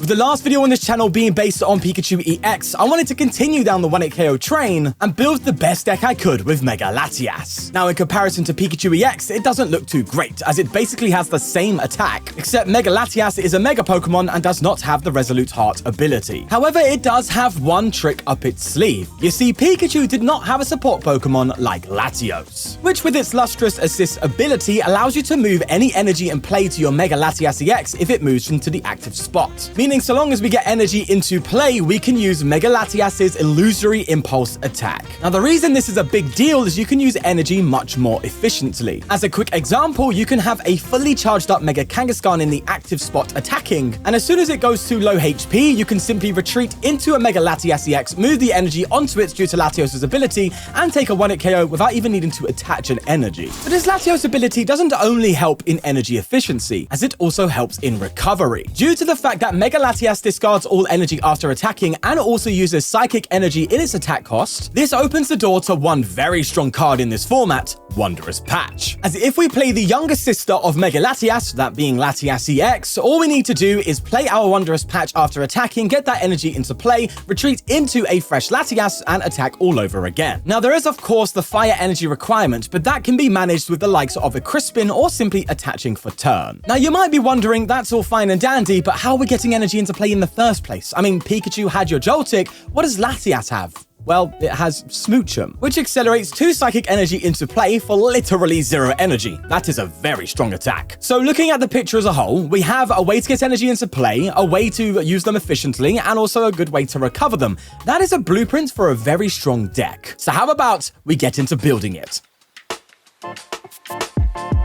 With the last video on this channel being based on Pikachu EX, I wanted to continue down the 1-hit KO train and build the best deck I could with Mega Latias. Now, in comparison to Pikachu EX, it doesn't look too great, as it basically has the same attack, except Mega Latias is a Mega Pokemon and does not have the Resolute Heart ability. However, it does have one trick up its sleeve. You see, Pikachu did not have a support Pokemon like Latios, which with its Lustrous Assist ability allows you to move any energy in play to your Mega Latias EX if it moves into the active spot. Meaning so long as we get energy into play, we can use Mega Latias's Illusory Impulse attack. Now, the reason this is a big deal is you can use energy much more efficiently. As a quick example, you can have a fully charged up Mega Kangaskhan in the active spot attacking, and as soon as it goes to low HP, you can simply retreat into a Mega Latias EX, move the energy onto it due to Latios' ability, and take a 1-hit KO without even needing to attach an energy. But this Latios ability doesn't only help in energy efficiency, as it also helps in recovery. Due to the fact that Mega Latias discards all energy after attacking and also uses Psychic Energy in its attack cost, this opens the door to one very strong card in this format, Wondrous Patch. As if we play the younger sister of Mega Latias, that being Latias EX, all we need to do is play our Wondrous Patch after attacking, get that energy into play, retreat into a fresh Latias, and attack all over again. Now, there is of course the Fire Energy requirement, but that can be managed with the likes of a Crispin or simply attaching for turn. Now, you might be wondering, that's all fine and dandy, but how are we getting energy into play in the first place? I mean, Pikachu had your Joltik, what does Latias have? Well, it has Smoochum, which accelerates 2 Psychic Energy into play for literally 0 energy. That is a very strong attack. So looking at the picture as a whole, we have a way to get energy into play, a way to use them efficiently, and also a good way to recover them. That is a blueprint for a very strong deck. So how about we get into building it?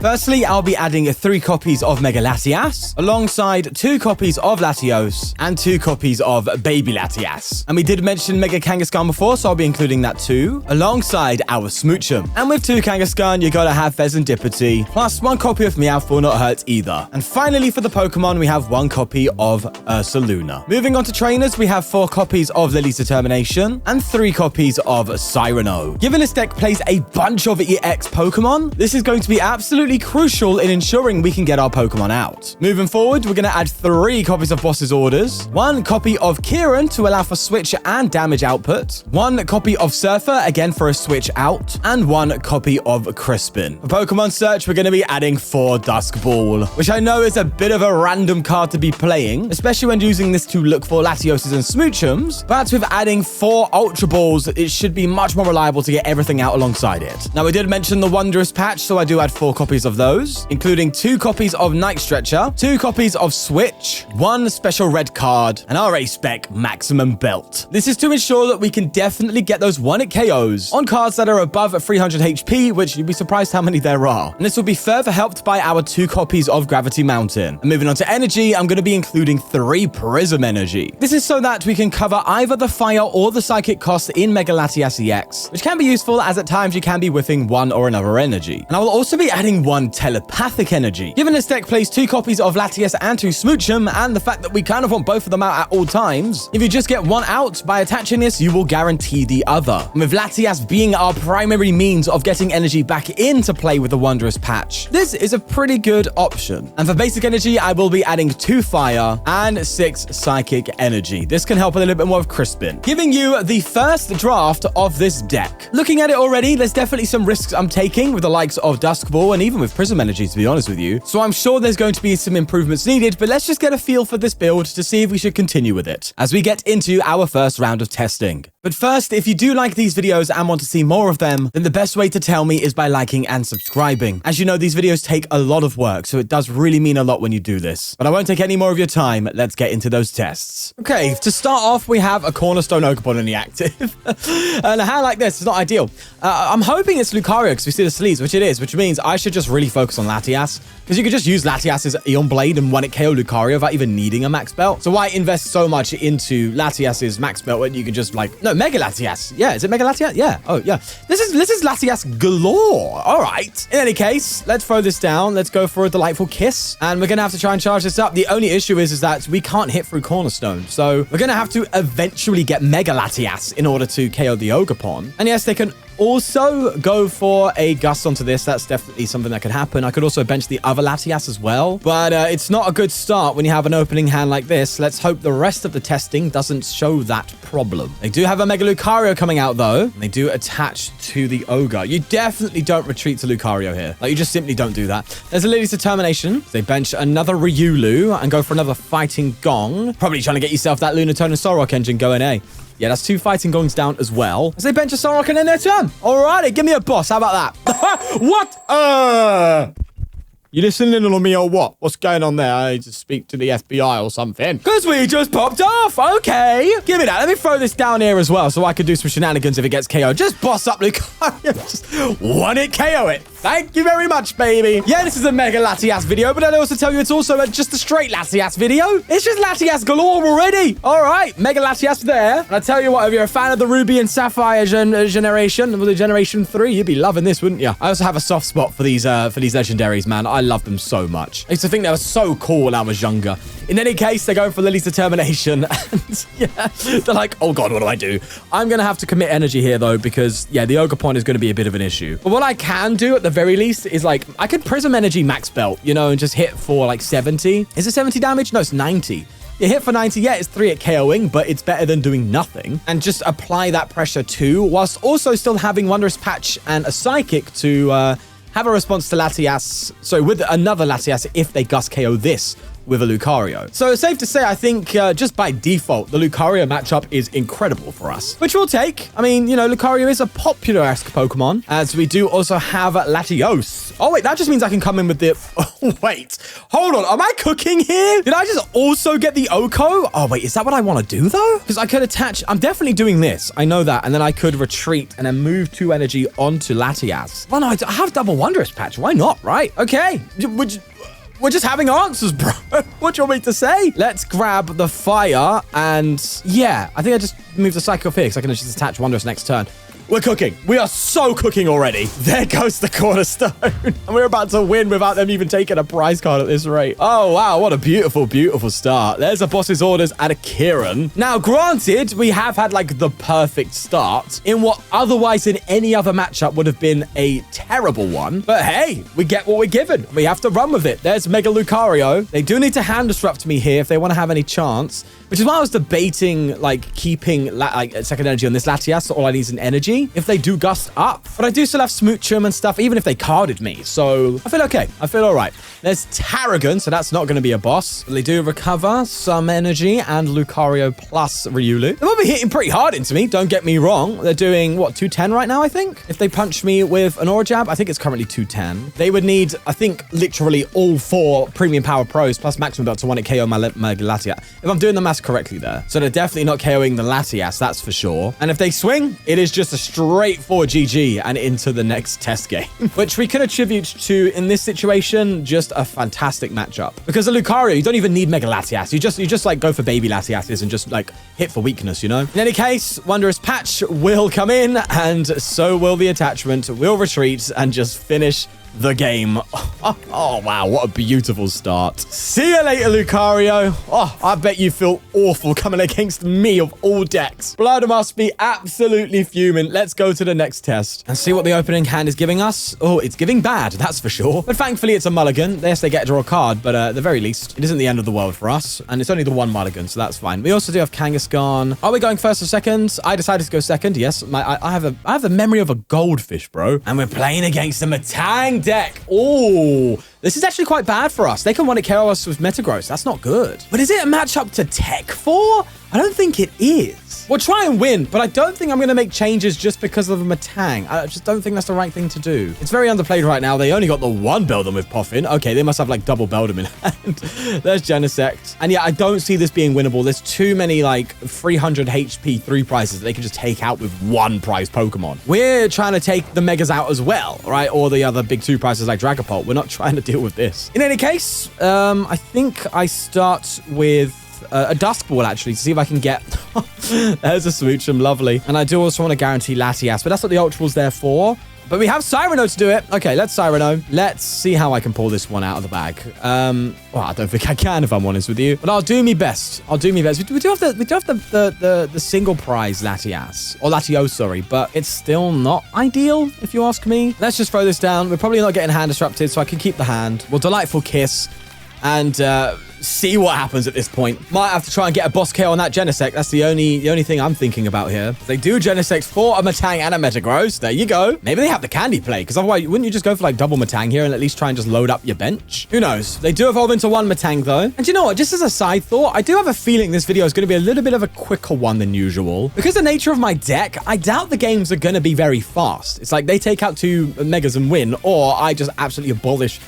Firstly, I'll be adding 3 copies of Mega Latias, alongside 2 copies of Latios, and 2 copies of Baby Latias. And we did mention Mega Kangaskhan before, so I'll be including that too, alongside our Smoochum. And with 2 Kangaskhan, you gotta have Fezandipiti, plus 1 copy of Meowth will not hurt either. And finally, for the Pokemon, we have 1 copy of Ursaluna. Moving on to trainers, we have 4 copies of Lillie's Determination, and 3 copies of Cyrano. Given this deck plays a bunch of EX Pokemon, this is going to be absolutely crucial in ensuring we can get our Pokemon out. Moving forward, we're going to add 3 copies of Boss's Orders, 1 copy of Kieran to allow for switch and damage output, 1 copy of Surfer, again for a switch out, and 1 copy of Crispin. For Pokemon search, we're going to be adding 4 Dusk Ball, which I know is a bit of a random card to be playing, especially when using this to look for Latioses and Smoochums, but with adding 4 Ultra Balls, it should be much more reliable to get everything out alongside it. Now, we did mention the Wondrous Patch, so I do add 4 copies of those, including 2 copies of Night Stretcher, 2 copies of Switch, 1 Special Red Card, and our A-Spec Maximum Belt. This is to ensure that we can definitely get those 1-hit KOs on cards that are above 300 HP, which you'd be surprised how many there are. And this will be further helped by our 2 copies of Gravity Mountain. And moving on to energy, I'm going to be including 3 Prism Energy. This is so that we can cover either the fire or the psychic costs in Mega Latias EX, which can be useful as at times you can be whiffing one or another energy. And I will also be adding 1 Telepathic Energy. Given this deck plays 2 copies of Latias and 2 Smoochum, and the fact that we kind of want both of them out at all times, if you just get 1 out by attaching this, you will guarantee the other. And with Latias being our primary means of getting energy back into play with the Wondrous Patch, this is a pretty good option. And for basic energy, I will be adding 2 Fire and 6 Psychic Energy. This can help a little bit more of Crispin, giving you the first draft of this deck. Looking at it already, there's definitely some risks I'm taking with the likes of Dusk Ball and even with Prism Energy, to be honest with you. So I'm sure there's going to be some improvements needed, but let's just get a feel for this build to see if we should continue with it as we get into our first round of testing. But first, if you do like these videos and want to see more of them, then the best way to tell me is by liking and subscribing. As you know, these videos take a lot of work, so it does really mean a lot when you do this. But I won't take any more of your time. Let's get into those tests. Okay, to start off, we have a Cornerstone Oakapon in the active. And a hand like this is not ideal. I'm hoping it's Lucario because we see the sleeves, which it is, which means I should just really focus on Latias, because you could just use Latias's Eon Blade and 1-hit KO Lucario without even needing a max belt. So why invest so much into Latias's max belt when you can just like, no, Mega Latias. Yeah, is it Mega Latias? Yeah. Oh, yeah. This is Latias galore. All right. In any case, let's throw this down. Let's go for a delightful kiss. And we're going to have to try and charge this up. The only issue is that we can't hit through Cornerstone. So we're going to have to eventually get Mega Latias in order to KO the Oakapon. And yes, they can also go for a Gust onto this. That's definitely something that could happen. I could also bench the other Latias as well, but it's not a good start when you have an opening hand like this. Let's hope the rest of the testing doesn't show that problem. They do have a Mega Lucario coming out though, and they do attach to the Ogre. You definitely don't retreat to Lucario here. Like, you just simply don't do that. There's a Lillie's Determination. They bench another Riolu and go for another Fighting Gong. Probably trying to get yourself that Lunatone and Solrock engine going, eh? Yeah, that's 2 Fighting Gongs down as well. As they bench a Solrock and then their turn. Alrighty, give me a boss. How about that? What? You listening to me or what? What's going on there? I need to speak to the FBI or something. Because we just popped off. Okay. Give me that. Let me throw this down here as well so I can do some shenanigans if it gets KO. Just boss up Lucario. Just one hit KO it. Thank you very much, baby. Yeah, this is a Mega Latias video, but I'll also tell you it's also just a straight Latias video. It's just Latias galore already. All right, Mega Latias there. And I tell you what, if you're a fan of the Ruby and Sapphire generation, the Generation 3, you'd be loving this, wouldn't you? I also have a soft spot for these legendaries, man. I love them so much. I used to think they were so cool when I was younger. In any case, they're going for Lillie's Determination. And yeah, they're like, oh God, what do I do? I'm going to have to commit energy here, though, because, yeah, the Ogre Point is going to be a bit of an issue. But what I can do at the very least is, like, I could Prism Energy Max Belt, you know, and just hit for, like, 70. Is it 70 damage? No, it's 90. You hit for 90, yeah, it's 3 at KOing, but it's better than doing nothing. And just apply that pressure too, whilst also still having Wondrous Patch and a Psychic to have a response to Latias. So with another Latias if they Gust KO this with a Lucario. So it's safe to say, I think just by default, the Lucario matchup is incredible for us, which we'll take. I mean, you know, Lucario is a popular-esque Pokemon, as we do also have Latios. Oh, wait, that just means I can come in with the... Oh, wait. Hold on. Am I cooking here? Did I just also get the Oko? Oh, wait, is that what I want to do, though? Because I could attach... I'm definitely doing this. I know that. And then I could retreat and then move 2 energy onto Latias. Well, no, I have double Wondrous Patch. Why not, right? Okay. We're just having answers, bro. What do you want me to say? Let's grab the Fire. And yeah, I think I just moved the Psycho here because I can just attach Wondrous next turn. We're cooking. We are so cooking already. There goes the cornerstone. And we're about to win without them even taking a prize card at this rate. Oh, wow. What a beautiful, beautiful start. There's a boss's orders at a Kieran. Now, granted, we have had like the perfect start in what otherwise in any other matchup would have been a terrible one. But hey, we get what we're given. We have to run with it. There's Mega Lucario. They do need to hand disrupt me here if they want to have any chance, which is why I was debating like keeping like second energy on this Latias. So all I need is an energy if they do Gust up. But I do still have Smoochum and stuff, even if they carded me. So I feel okay. I feel all right. There's Tarragon, so that's not going to be a boss. But they do recover some energy and Lucario plus Riolu. They will be hitting pretty hard into me, don't get me wrong. They're doing, what, 210 right now, I think? If they punch me with an Aura Jab, I think it's currently 210. They would need, I think, literally all 4 Premium Power Pros plus Maximum Belt to want it KO my Mega Latias. If I'm doing the math correctly there. So they're definitely not KOing the Latias, that's for sure. And if they swing, it is just a straightforward GG and into the next test game, which we can attribute to, in this situation, just a fantastic matchup. Because the Lucario, you don't even need Mega Latias. You just like go for baby Latiases and just like hit for weakness, you know? In any case, Wondrous Patch will come in and so will the attachment. We'll retreat and just finish the game. Oh, wow. What a beautiful start. See you later, Lucario. Oh, I bet you feel awful coming against me of all decks. Blood must be absolutely fuming. Let's go to the next test and see what the opening hand is giving us. Oh, it's giving bad, that's for sure. But thankfully, it's a mulligan. Yes, they get to draw a card, but at the very least, it isn't the end of the world for us. And it's only the 1 mulligan, so that's fine. We also do have Kangaskhan. Are we going first or second? I decided to go second. Yes, I have the memory of a goldfish, bro. And we're playing against a Matang deck. Oh, this is actually quite bad for us. They can want to KO us with Metagross. That's not good. But is it a matchup to tech for? I don't think it is. We'll try and win, but I don't think I'm going to make changes just because of a Matang. I just don't think that's the right thing to do. It's very underplayed right now. They only got the 1 Beldum with Poffin. Okay, they must have like double Beldum in hand. There's Genesect. And yeah, I don't see this being winnable. There's too many like 300 HP 3 prizes that they can just take out with 1 prize Pokemon. We're trying to take the Megas out as well, right? Or the other big 2 prizes like Dragapult. We're not trying to deal with this. In any case, I think I start with a Dusk Ball, actually, to see if I can get... There's a Smoochum, lovely. And I do also want to guarantee Latias, but that's what the Ultra Ball's there for. But we have Cyrano to do it. Okay, let's Cyrano. Let's see how I can pull this one out of the bag. Well, I don't think I can, if I'm honest with you. But I'll do me best. I'll do me best. We do have the single prize Latias. Or Latios, sorry. But it's still not ideal, if you ask me. Let's just throw this down. We're probably not getting hand disrupted, so I can keep the hand. Well, Delightful Kiss. And see what happens at this point. Might have to try and get a boss KO on that Genesect. That's the only thing I'm thinking about here. They do Genesect for a Metang and a Metagross. There you go. Maybe they have the candy play, because otherwise, wouldn't you just go for like double Metang here and at least try and just load up your bench? Who knows? They do evolve into one Metang though. And you know what? Just as a side thought, I do have a feeling this video is going to be a little bit of a quicker one than usual. Because the nature of my deck, I doubt the games are going to be very fast. It's like they take out 2 Megas and win, or I just absolutely demolish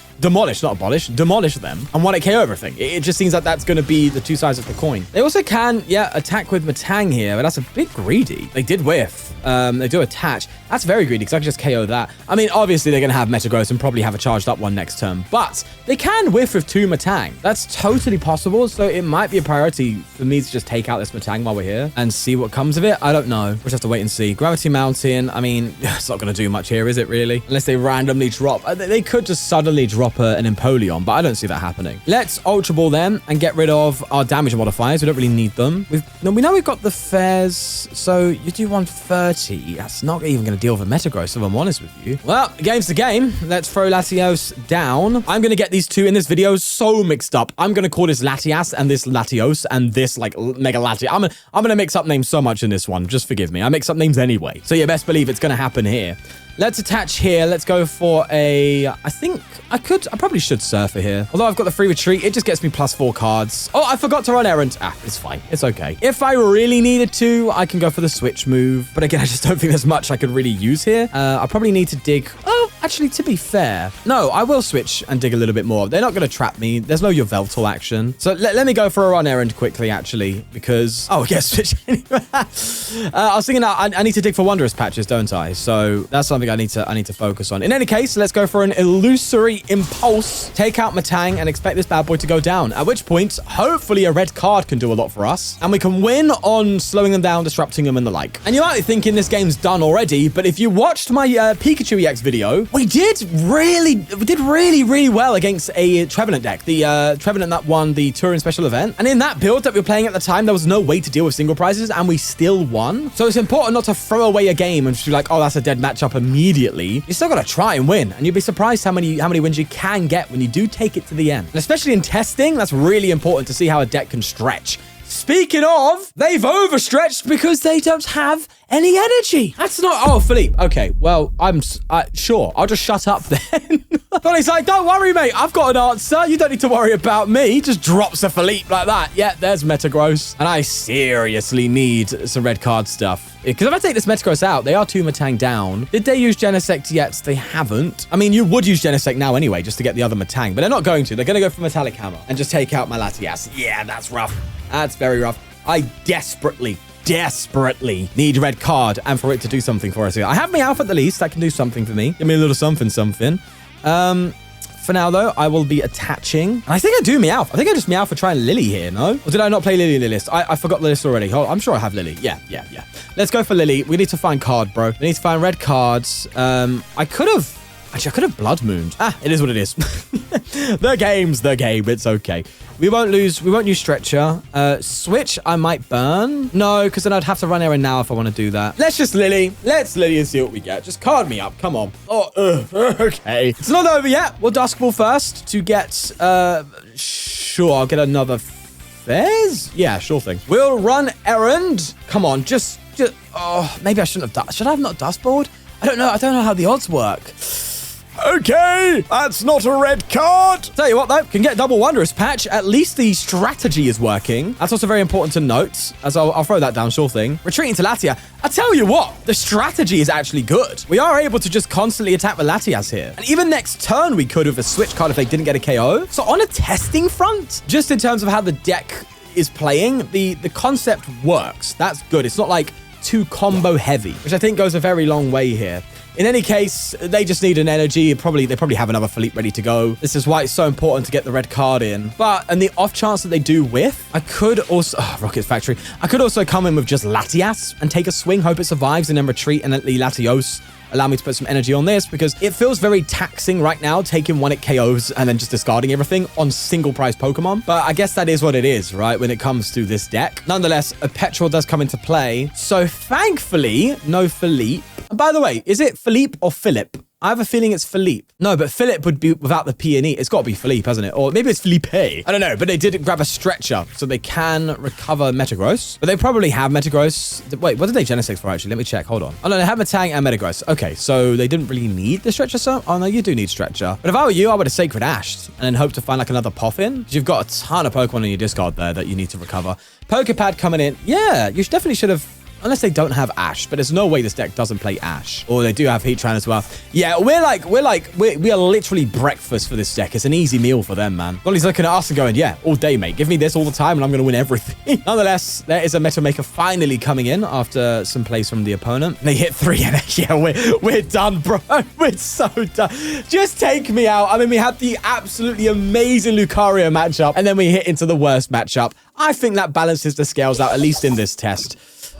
them and want to KO everything. It just seems like that's going to be the 2 sides of the coin. They also can, attack with Metang here, but that's a bit greedy. They did whiff. They do attach. That's very greedy because I can just KO that. I mean, obviously they're going to have Metagross and probably have a charged up one next turn, but they can whiff with 2 Metang. That's totally possible, so it might be a priority for me to just take out this Metang while we're here and see what comes of it. I don't know. We'll just have to wait and see. Gravity Mountain, I mean, it's not going to do much here, is it really? Unless they randomly drop. They could just suddenly drop an Empoleon, but I don't see that happening. Let's Ultra Ball them and get rid of our damage modifiers. We don't really need them. We know we've got the Fez, so you do 130. That's not even going to deal with a Metagross, if I'm honest with you. Well, the game's the game. Let's throw Latios down. I'm going to get these 2 in this video so mixed up. I'm going to call this Latias and this Latios and this like Mega Latias. I'm going to mix up names so much in this one. Just forgive me. I mix up names anyway. So you best believe it's going to happen here. Let's attach here. Let's go for a... I think I probably should Surfer here. Although I've got the free retreat, it just gets me +4 cards. Oh, I forgot to run errand. It's fine. It's okay. If I really needed to, I can go for the switch move. But again, I just don't think there's much I could really use here. I probably need to dig... Oh, actually, to be fair, no, I will switch and dig a little bit more. They're not going to trap me. There's no Yveltal action. So let me go for a run errand quickly, actually, because... Oh, yes, switch anyway. I was thinking I need to dig for Wondrous Patches, don't I? So that's something I need to focus on. In any case, let's go for an illusory impulse, take out Metang, and expect this bad boy to go down. At which point, hopefully a red card can do a lot for us, and we can win on slowing them down, disrupting them, and the like. And you might be thinking this game's done already, but if you watched my Pikachu EX video, we did really well against a Trevenant deck, the Trevenant that won the Turin special event. And in that build that we were playing at the time, there was no way to deal with single prizes, and we still won. So it's important not to throw away a game and just be like, oh, that's a dead matchup immediately. You still got to try and win, and you'd be surprised how many wins you can get when you do take it to the end. And especially in testing, that's really important to see how a deck can stretch. Speaking of, they've overstretched because they don't have any energy. That's not... Oh, Philippe. Okay, well, I'm sure. I'll just shut up then. But he's like, don't worry, mate. I've got an answer. You don't need to worry about me. He just drops a Philippe like that. Yeah, there's Metagross. And I seriously need some red card stuff. Because if I take this Metagross out, they are 2 Metang down. Did they use Genesect yet? They haven't. I mean, you would use Genesect now anyway, just to get the other Metang. But they're not going to. They're going to go for Metallic Hammer and just take out my Latias. Yeah, that's rough. That's very rough. I desperately need red card and for it to do something for us here. I have Meowth at the least. That can do something for me. Give me a little something. For now, though, I will be attaching. And I think I do Meowth. I think I just Meowth for trying Lillie here, no? Or did I not play Lillie in the list? I forgot the list already. Oh, I'm sure I have Lillie. Yeah. Let's go for Lillie. We need to find card, bro. We need to find red cards. I could have Blood Mooned. It is what it is. The game's the game. It's okay. We won't use Stretcher. Switch, I might burn. No, because then I'd have to run errand now if I want to do that. Let's just Lillie. Let's Lillie and see what we get. Just card me up. Come on. Oh, okay. It's not over yet. We'll Dusk Ball first to get... Sure, I'll get another Fez? Yeah, sure thing. We'll run errand. Come on, just... Oh, maybe I shouldn't have... Should I have not Dusk Balled? I don't know. I don't know how the odds work. Okay, that's not a red card. Tell you what, though, can get double Wondrous Patch. At least the strategy is working. That's also very important to note, as I'll throw that down, sure thing. Retreating to Latia. I tell you what, the strategy is actually good. We are able to just constantly attack with Latias here. And even next turn, we could have a switch card if they didn't get a KO. So on a testing front, just in terms of how the deck is playing, the concept works. That's good. It's not like too combo heavy, which I think goes a very long way here. In any case, they just need an energy. They probably have another Philippe ready to go. This is why it's so important to get the red card in. But in the off chance that they do whiff, I could also... Rocket Factory. I could also come in with just Latias and take a swing, hope it survives, and then retreat and let the Latios allow me to put some energy on this because it feels very taxing right now, taking 1-hit KOs and then just discarding everything on single prize Pokemon. But I guess that is what it is, right, when it comes to this deck. Nonetheless, a Petrol does come into play. So thankfully, no Philippe. By the way, is it Philippe or Philip? I have a feeling it's Philippe. No, but Philip would be without the P and E. It's got to be Philippe, hasn't it? Or maybe it's Felipe. I don't know, but they did grab a Stretcher, so they can recover Metagross. But they probably have Metagross. Wait, what did they Genesect for, actually? Let me check. Hold on. Oh, no, they have Metang and Metagross. Okay, so they didn't really need the Stretcher, so... Oh, no, you do need Stretcher. But if I were you, I would have Sacred Ashed and then hope to find, like, another Poffin. Because you've got a ton of Pokemon in your discard there that you need to recover. Poké Pad coming in. Yeah, you definitely should have... Unless they don't have Ash, but there's no way this deck doesn't play Ash. Or they do have Heatran as well. Yeah, we are literally breakfast for this deck. It's an easy meal for them, man. Wally's looking at us and going, yeah, all day, mate. Give me this all the time and I'm going to win everything. Nonetheless, there is a Metal Maker finally coming in after some plays from the opponent. They hit 3 and yeah, we're done, bro. We're so done. Just take me out. I mean, we had the absolutely amazing Lucario matchup and then we hit into the worst matchup. I think that balances the scales out, at least in this test.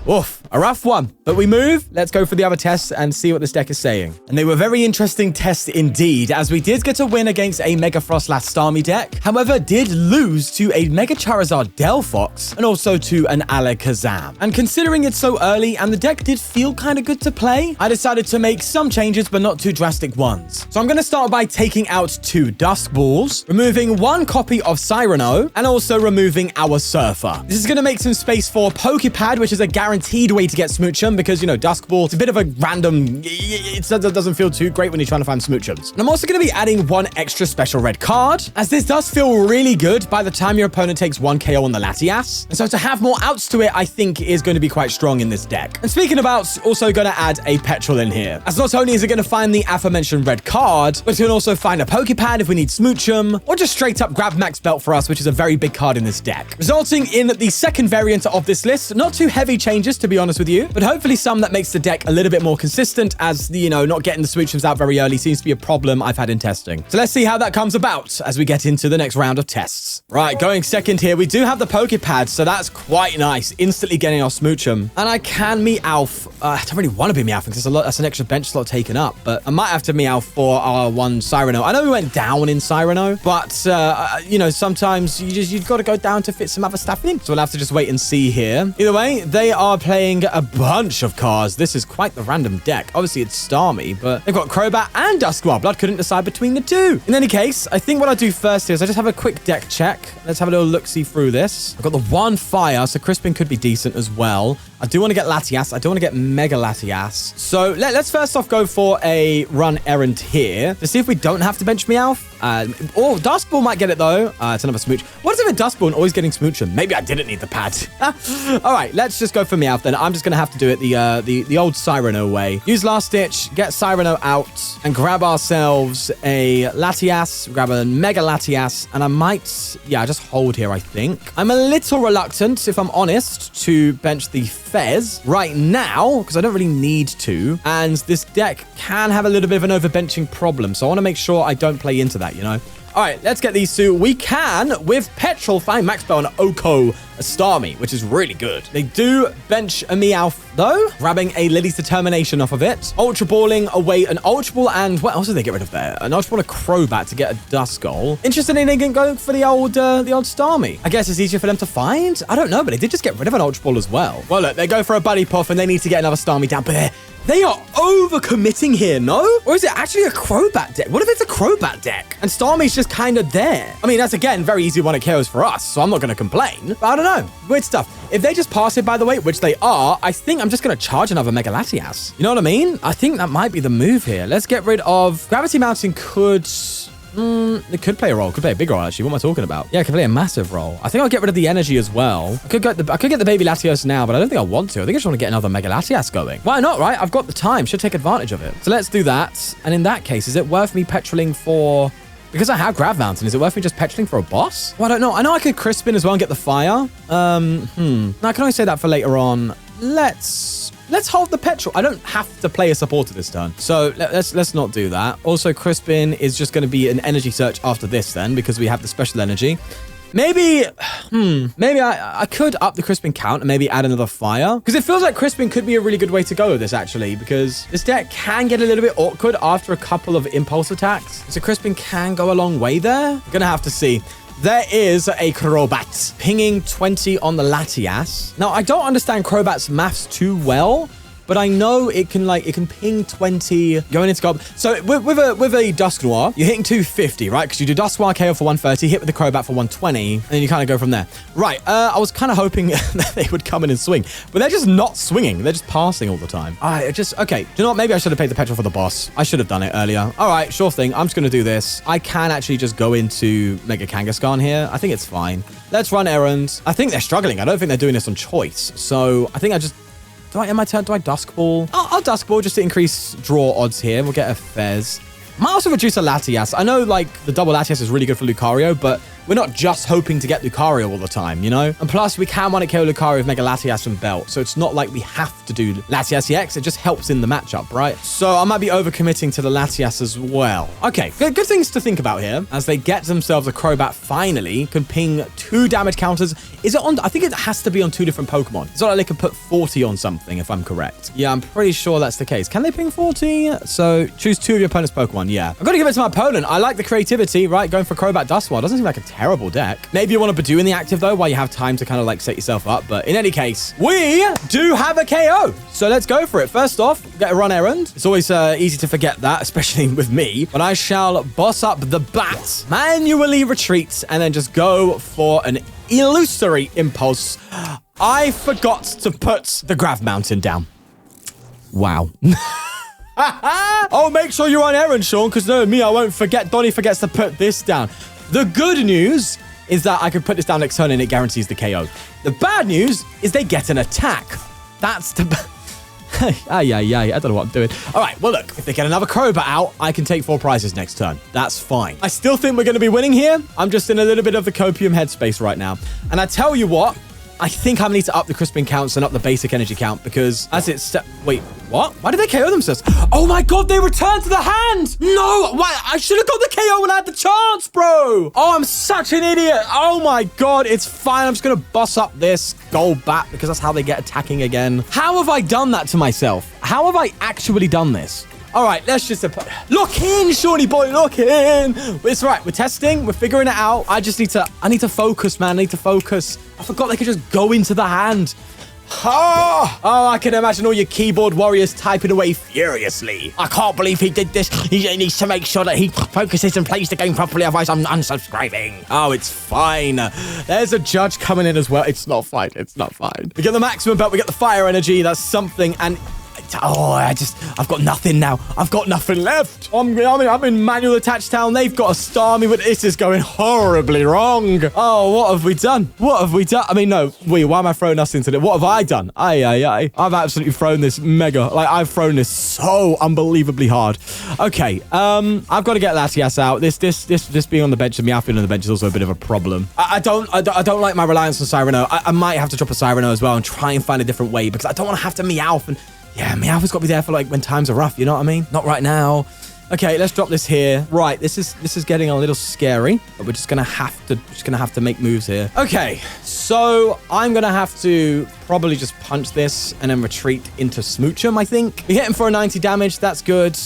Oof, a rough one, but we move. Let's go for the other tests and see what this deck is saying. And they were very interesting tests indeed, as we did get a win against a Mega Froslass Starmie deck. However, did lose to a Mega Charizard Delphox and also to an Alakazam. And considering it's so early and the deck did feel kind of good to play, I decided to make some changes, but not too drastic ones. So I'm going to start by taking out 2 Dusk Balls, removing 1 copy of Cyrano, and also removing our Surfer. This is going to make some space for Poké Pad, which is a guaranteed way to get Smoochum because, you know, Dusk Ball, it's a bit of a random, it doesn't feel too great when you're trying to find Smoochums. And I'm also going to be adding 1 extra special red card, as this does feel really good by the time your opponent takes 1 KO on the Latias. And so to have more outs to it, I think is going to be quite strong in this deck. And speaking of outs, also going to add a Petrol in here, as not only is it going to find the aforementioned red card, but it can also find a Poké Pad if we need Smoochum, or just straight up grab Max Belt for us, which is a very big card in this deck. Resulting in the second variant of this list, not too heavy changes to be honest with you, but hopefully some that makes the deck a little bit more consistent, as the, you know, not getting the Smoochums out very early seems to be a problem I've had in testing. So let's see how that comes about as we get into the next round of tests. Right, going second here, we do have the Poké Pad, so that's quite nice. Instantly getting our Smoochum. And I can Meowth. I don't really want to be Meowth because that's an extra bench slot taken up, but I might have to Meowth for our 1 Cyrano. I know we went down in Cyrano, but, you know, sometimes you've got to go down to fit some other stuff in. So we'll have to just wait and see here. Either way, they are playing a bunch of cards. This is quite the random deck. Obviously, it's Starmie, but they've got Crobat and Dusknoir. Blood couldn't decide between the 2. In any case, I think what I do first here is I just have a quick deck check. Let's have a little look-see through this. I've got the 1 Fire, so Crispin could be decent as well. I do want to get Latias. I do want to get Mega Latias. So let's first off go for a run errand here to see if we don't have to bench Meowth. Oh, Dusk Ball might get it though. It's another Smooch. What is it with Dusk Ball and always getting Smoochum? Maybe I didn't need the pad. All right, let's just go for Meowth then. I'm just going to have to do it the old Cyrano way. Use Last Ditch, get Cyrano out, and grab ourselves a Latias, grab a Mega Latias, and I might, yeah, just hold here, I think. I'm a little reluctant, if I'm honest, to bench the Fez right now, because I don't really need to, and this deck can have a little bit of an overbenching problem, so I want to make sure I don't play into that, you know? All right, let's get these 2. We can, with Petrol, find Max Bell and Oko a Starmie, which is really good. They do bench a Meowth, though, grabbing a Lillie's Determination off of it. Ultra Balling away an Ultra Ball, and what else did they get rid of there? An Ultra Ball, a Crobat to get a Duskull. Interesting they didn't go for the old Starmie. I guess it's easier for them to find? I don't know, but they did just get rid of an Ultra Ball as well. Well, look, they go for a Buddy Puff, and they need to get another Starmie down, but they are overcommitting here, no? Or is it actually a Crobat deck? What if it's a Crobat deck? And Starmie's just kind of there. I mean, that's, again, very easy 1-hit KOs for us, so I'm not going to complain. But I don't know. Weird stuff. If they just pass it, by the way, which they are, I think I'm just going to charge another Mega Latias. You know what I mean? I think that might be the move here. Let's get rid of... Gravity Mountain could... it could play a role. Could play a big role, actually. What am I talking about? Yeah, it could play a massive role. I think I'll get rid of the energy as well. I could get the baby Latios now, but I don't think I want to. I think I just want to get another Mega Latias going. Why not, right? I've got the time. Should take advantage of it. So let's do that. And in that case, is it worth me petroling for... Because I have Grav Mountain, is it worth me just petroling for a boss? Well, I don't know. I know I could Crispin as well and get the Fire. Now, I can only say that for later on. Let's hold the Petrol. I don't have to play a supporter this turn. So let's not do that. Also, Crispin is just going to be an energy search after this then, because we have the special energy. Maybe I could up the Crispin count and maybe add another fire. Because it feels like Crispin could be a really good way to go with this, actually. Because this deck can get a little bit awkward after a couple of impulse attacks. So Crispin can go a long way there. Gonna have to see. There is a Crobat pinging 20 on the Latias. Now, I don't understand Crobat's maths too well, but I know it can ping 20 going into gold. So with a Dusknoir, you're hitting 250, right? Because you do Dusknoir KO for 130, hit with the Crobat for 120, and then you kind of go from there. Right, I was kind of hoping that they would come in and swing, but they're just not swinging. They're just passing all the time. Okay, do you know what? Maybe I should have paid the petrol for the boss. I should have done it earlier. All right, sure thing. I'm just going to do this. I can actually just go into Mega Kangaskhan here. I think it's fine. Let's run errands. I think they're struggling. I don't think they're doing this on choice. So I think I just... in my turn, do I Dusk Ball? I'll Dusk Ball just to increase draw odds here. We'll get a Fez. Might also reduce a Latias. I know, like, the double Latias is really good for Lucario, but we're not just hoping to get Lucario all the time, you know? And plus, we can one-hit KO Lucario with Mega Latias from Belt, so it's not like we have to do Latias EX. It just helps in the matchup, right? So I might be overcommitting to the Latias as well. Okay, good things to think about here. As they get themselves a Crobat finally, can ping 2 damage counters. Is it on... I think it has to be on 2 different Pokemon. It's not like they can put 40 on something, if I'm correct. Yeah, I'm pretty sure that's the case. Can they ping 40? So choose 2 of your opponent's Pokemon, yeah. I've got to give it to my opponent. I like the creativity, right? Going for Crobat Dusknoir doesn't seem like a terrible deck. Maybe you want to Badoo in the active, though, while you have time to kind of, like, set yourself up. But in any case, we do have a KO. So let's go for it. First off, get a run errand. It's always easy to forget that, especially with me. But I shall boss up the bat, manually retreat, and then just go for an illusory impulse. I forgot to put the Grav Mountain down. Wow. Oh, make sure you're on errand, Sean, because knowing me, I won't forget. Donnie forgets to put this down. The good news is that I can put this down next turn and it guarantees the KO. The bad news is they get an attack. That's the... I don't know what I'm doing. All right, well, look, if they get another Crobat out, I can take 4 prizes next turn. That's fine. I still think we're going to be winning here. I'm just in a little bit of the copium headspace right now. And I tell you what, I think I need to up the Crispin counts and up the basic energy count because as it's... Wait, what? Why did they KO themselves? Oh my god, they returned to the hand! No! Why? I should have got the KO when I had the chance, bro! Oh, I'm such an idiot! Oh my god, it's fine. I'm just gonna boss up this gold bat because that's how they get attacking again. How have I done that to myself? How have I actually done this? All right, let's just... Look in, Shawnee boy, look in. It's right, we're testing, we're figuring it out. I need to focus, man. I need to focus. I forgot they could just go into the hand. Oh, I can imagine all your keyboard warriors typing away furiously. I can't believe he did this. He needs to make sure that he focuses and plays the game properly, otherwise I'm unsubscribing. Oh, it's fine. There's a judge coming in as well. It's not fine. It's not fine. We get the maximum belt. We get the fire energy. That's something. And... oh, I've got nothing now. I've got nothing left. I'm in manual attached town. They've got to star me, but this is going horribly wrong. Oh, what have we done? What have we done? I mean, no, why am I throwing us into it? What have I done? I've absolutely thrown this mega. Like, I've thrown this so unbelievably hard. Okay, I've got to get Latias out. This being on the bench and Meowth being on the bench is also a bit of a problem. I don't like my reliance on Cyrano. I might have to drop a Cyrano as well and try and find a different way because I don't want to have to Meowth and... yeah, Meowth has got to be there for like when times are rough, you know what I mean? Not right now. Okay, let's drop this here. Right, this is getting a little scary, but we're just gonna have to make moves here. Okay, so I'm gonna have to probably just punch this and then retreat into Smoochum, I think. We hit him for a 90 damage. That's good.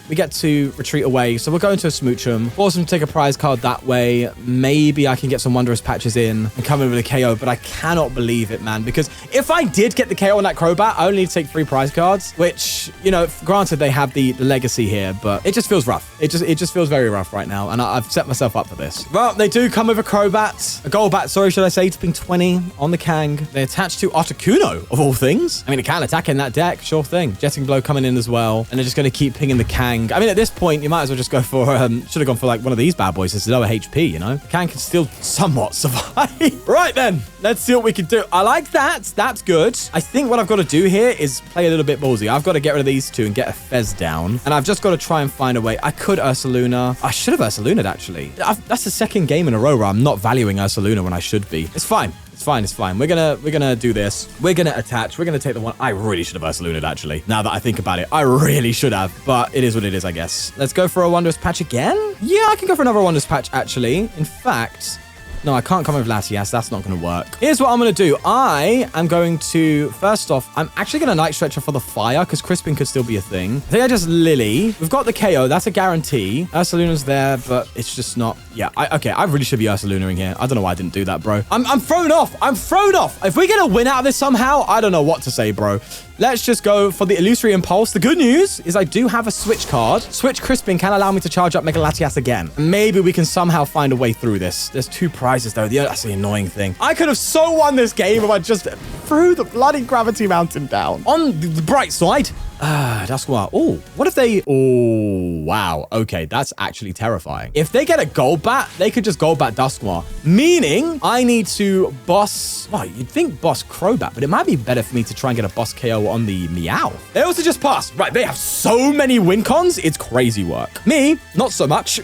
We get to retreat away. So we'll go into a Smoochum. Force him to take a prize card that way. Maybe I can get some Wondrous Patches in and come in with a KO, but I cannot believe it, man. Because if I did get the KO on that Crobat, I only need to take 3 prize cards, which, you know, granted they have the legacy here, but it just feels rough. It just feels very rough right now. And I've set myself up for this. Well, they do come with a Crobat, a Gold Bat, sorry, should I say, to ping 20 on the Kang. They attach to Articuno, of all things. I mean, it can attack in that deck, sure thing. Jetting Blow coming in as well. And they're just going to keep pinging the Kang. I mean, at this point, you might as well just go for, should have gone for like one of these bad boys. It's lower HP, you know? The Kang can still somewhat survive. Right then, let's see what we can do. I like that. That's good. I think what I've got to do here is play a little bit ballsy. I've got to get rid of these 2 and get a Fez down. And I've just got to try and find a way. I could Ursaluna. I should have Ursaluna'd, actually. That's the second game in a row where I'm not valuing Ursaluna when I should be. It's fine. It's fine. It's fine. We're gonna do this. We're gonna attach. We're gonna take the one. I really should have Ursaluna'd, actually. Now that I think about it, I really should have. But it is what it is, I guess. Let's go for a Wondrous Patch again. Yeah, I can go for another Wondrous Patch, actually. In fact, No, I can't come with Latias. That's not going to work. Here's what I'm going to do. I am going to, first off, I'm actually going to Night Stretcher for the fire because Crispin could still be a thing. I think I just Lillie. We've got the KO. That's a guarantee. Ursaluna's there, but it's just not. Yeah, okay. I really should be Ursalunaing here. I don't know why I didn't do that, bro. I'm thrown off. I'm thrown off. If we get a win out of this somehow, I don't know what to say, bro. Let's just go for the Illusory Impulse. The good news is I do have a Switch card. Switch Crispin can allow me to charge up Mega Latias again. Maybe we can somehow find a way through this. There's 2 prizes, though. That's the annoying thing. I could have so won this game if I just threw the bloody Gravity Mountain down. On the bright side, Dusknoir. Oh, what if they... Oh, wow. Okay, that's actually terrifying. If they get a Gold Bat, they could just Gold Bat Dusknoir. Meaning, I need to boss... Well, you'd think boss Crobat, but it might be better for me to try and get a boss KO on the Meowth. They also just passed. Right, they have so many win cons. It's crazy work. Me, not so much.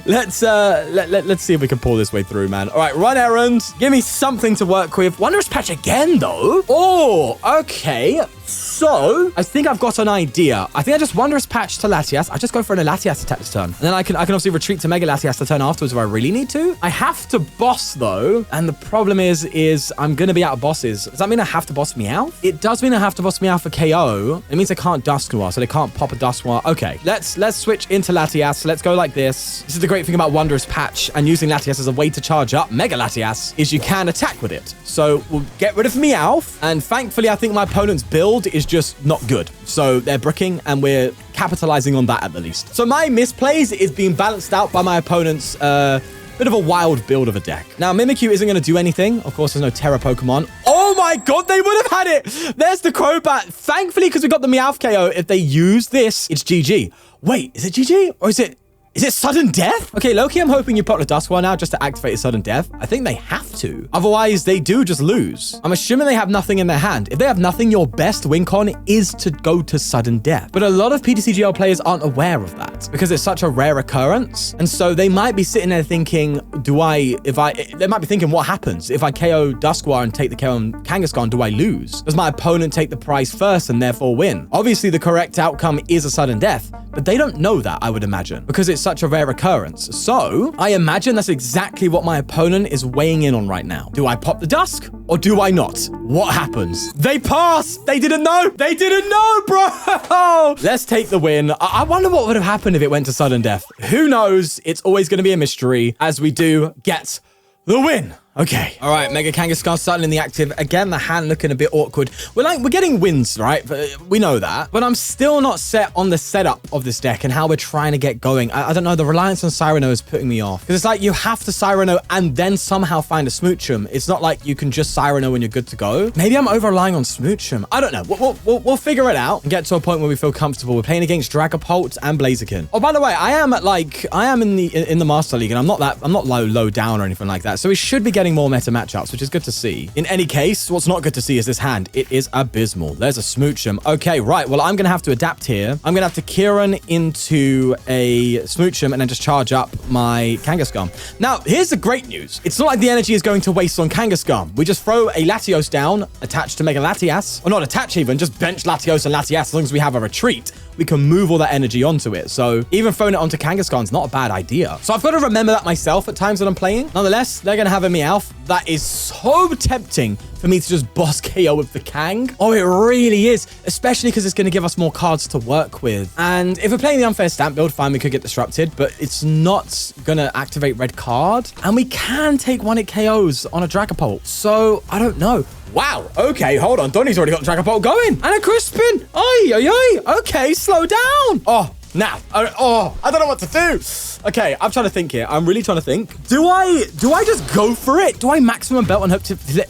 Let's see if we can pull this way through, man. All right, run errands. Give me something to work with. Wondrous Patch again, though. Oh, okay. So, I think I've got an idea. I think I just Wondrous Patch to Latias. I just go for an Latias attack this turn. And then I can obviously retreat to Mega Latias the turn afterwards if I really need to. I have to boss, though. And the problem is I'm going to be out of bosses. Does that mean I have to boss Meowth? It does mean I have to boss Meowth for KO. It means I can't Dusknoir, so they can't pop a Dusknoir. Okay, let's switch into Latias. Let's go like this. This is the great thing about Wondrous Patch and using Latias as a way to charge up Mega Latias is you can attack with it. So we'll get rid of Meowth. And thankfully, I think my opponent's build is just not good. So they're bricking and we're capitalizing on that at the least. So my misplays is being balanced out by my opponent's bit of a wild build of a deck. Now, Mimikyu isn't going to do anything. Of course, there's no Terra Pokemon. Oh my god, they would have had it. There's the Crobat. Thankfully, because we got the Meowth KO, if they use this, it's GG. Wait, is it GG or is it sudden death? Okay, Loki, I'm hoping you pop the Dusknoir now just to activate a sudden death. I think they have to. Otherwise, they do just lose. I'm assuming they have nothing in their hand. If they have nothing, your best win con is to go to sudden death. But a lot of PTCGL players aren't aware of that because it's such a rare occurrence. And so they might be sitting there thinking, they might be thinking, what happens? If I KO Dusknoir and take the KO on Kangaskhan, do I lose? Does my opponent take the prize first and therefore win? Obviously, the correct outcome is a sudden death, but they don't know that, I would imagine, because it's such a rare occurrence. So I imagine that's exactly what my opponent is weighing in on right now. Do I pop the Dusk or do I not? What happens? They pass. They didn't know. They didn't know, bro. Let's take the win. I wonder what would have happened if it went to sudden death. Who knows? It's always going to be a mystery as we do get the win. Okay. All right, Mega Kangaskhan starting in the active. Again, the hand looking a bit awkward. We're getting wins, right? We know that. But I'm still not set on the setup of this deck and how we're trying to get going. I don't know. The reliance on Cyrano is putting me off. Because it's like you have to Cyrano and then somehow find a Smoochum. It's not like you can just Cyrano when you're good to go. Maybe I'm over-relying on Smoochum. I don't know. We'll figure it out and get to a point where we feel comfortable. We're playing against Dragapult and Blaziken. Oh, by the way, I am in the Master League and I'm not low down or anything like that. So we should be getting more meta matchups, which is good to see. In any case, what's not good to see is this hand. It is abysmal. There's a Smoochum. Okay, right. Well, I'm going to have to adapt here. I'm going to have to Kieran into a Smoochum and then just charge up my Kangaskhan. Now, here's the great news. It's not like the energy is going to waste on Kangaskhan. We just throw a Latios down, attached to Mega Latias, or not attach even, just bench Latios and Latias as long as we have a retreat. We can move all that energy onto it. So even throwing it onto Kangaskhan is not a bad idea. So I've got to remember that myself at times when I'm playing. Nonetheless, they're going to have a Meowth. That is so tempting for me to just boss KO with the Kang. Oh, it really is. Especially because it's going to give us more cards to work with. And if we're playing the unfair stamp build, fine, we could get disrupted, but it's not going to activate red card. And we can take one-hit KOs on a Dragapult. So I don't know. Wow. Okay, hold on. Donnie's already got Dragapult going. And a Crispin. Okay, slow down. Oh, now. I don't know what to do. Okay, I'm trying to think here. I'm really trying to think. Do I just go for it? Do I maximum belt and hope to...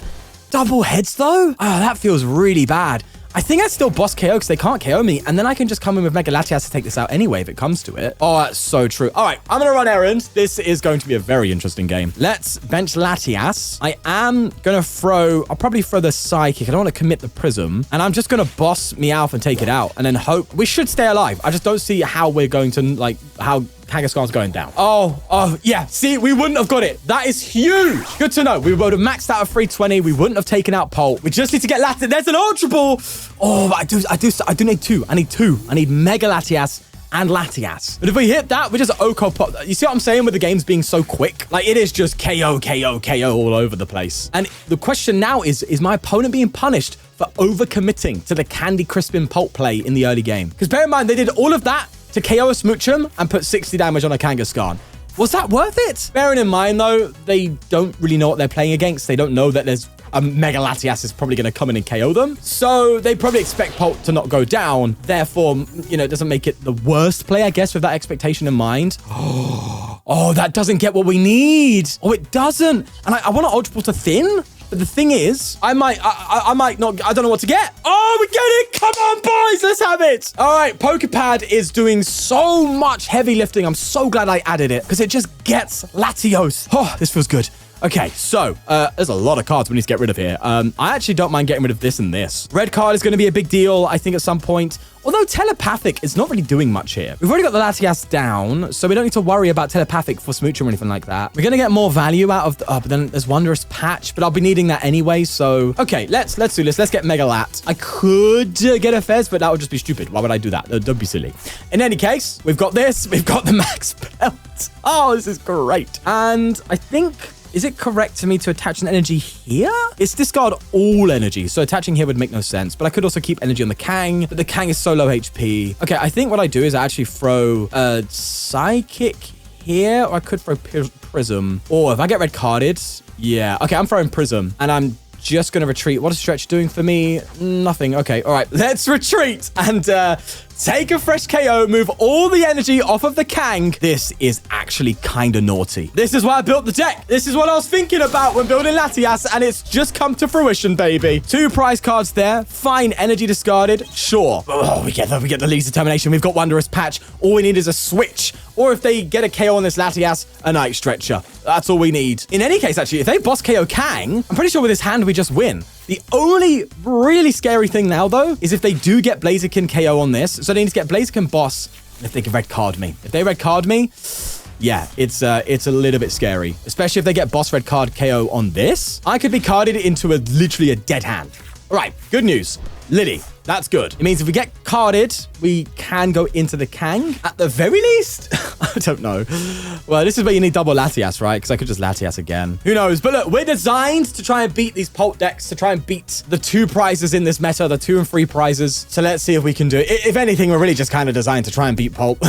Double heads, though? Oh, that feels really bad. I think I'd still boss KO because they can't KO me. And then I can just come in with Mega Latias to take this out anyway if it comes to it. Oh, that's so true. All right, I'm going to run errands. This is going to be a very interesting game. Let's bench Latias. I am going to I'll probably throw the Psychic. I don't want to commit the Prism. And I'm just going to boss Meowth and take it out. And then hope we should stay alive. I just don't see how we're going to, how Kangaskhan's going down. Oh, yeah. See, we wouldn't have got it. That is huge. Good to know. We would have maxed out a 320. We wouldn't have taken out Pult. We just need to get Latias. There's an Ultra Ball. Oh, but I do need two. I need Mega Latias and Latias. But if we hit that, we just OHKO pop. You see what I'm saying with the games being so quick? Like, it is just KO, KO, KO all over the place. And the question now is my opponent being punished for overcommitting to the Candy Crispin Pulp play in the early game? Because bear in mind, they did all of that to KO a Smoochum and put 60 damage on a Kangaskhan. Was that worth it? Bearing in mind, though, they don't really know what they're playing against. They don't know that there's a Mega Latias is probably going to come in and KO them. So they probably expect Pulp to not go down. Therefore, you know, it doesn't make it the worst play, I guess, with that expectation in mind. Oh, that doesn't get what we need. Oh, it doesn't. And I want to Ultra Ball to thin. But the thing is, I might not, I don't know what to get. Oh, we get it. Come on, boys. Let's have it. All right. Poké Pad is doing so much heavy lifting. I'm so glad I added it because it just gets Latios. Oh, this feels good. Okay, so there's a lot of cards we need to get rid of here. I actually don't mind getting rid of this and this. Red card is going to be a big deal, I think, at some point. Although Telepathic is not really doing much here. We've already got the Latias down, so we don't need to worry about Telepathic for Smoochum or anything like that. We're going to get more value out of the... Oh, but then there's Wondrous Patch, but I'll be needing that anyway, so... Okay, let's do this. Let's get Mega Lat. I could get a Fez, but that would just be stupid. Why would I do that? Don't be silly. In any case, we've got this. We've got the max belt. Oh, this is great. And I think... Is it correct to me to attach an energy here? It's discard all energy, so attaching here would make no sense. But I could also keep energy on the Kang, but the Kang is so low HP. Okay, I think what I do is I actually throw Psychic here, or I could throw Prism. Or if I get red carded, yeah. Okay, I'm throwing Prism, and I'm just going to retreat. What is Stretch doing for me? Nothing. Okay, all right. Let's retreat and take a fresh KO, move all the energy off of the Kang. This is actually kind of naughty. This is why I built the deck. This is what I was thinking about when building Latias, and it's just come to fruition, baby. 2 prize cards there. Fine. Energy discarded. Sure. Oh, we get the Lee's Determination. We've got Wondrous Patch. All we need is a Switch. Or if they get a KO on this Latias, a Night Stretcher. That's all we need. In any case, actually, if they boss KO Kang, I'm pretty sure with his hand, we just win. The only really scary thing now, though, is if they do get Blaziken KO on this. So they need to get Blaziken boss if they can red card me. If they red card me, yeah, it's a little bit scary. Especially if they get boss red card KO on this. I could be carded into literally a dead hand. All right, good news. Lillie. That's good. It means if we get carded, we can go into the Kang at the very least. I don't know. Well, this is where you need double Latias, right? Because I could just Latias again. Who knows? But look, we're designed to try and beat these Pulp decks, to try and beat the 2 prizes in this meta, the 2 and 3 prizes. So let's see if we can do it. If anything, we're really just kind of designed to try and beat Pulp,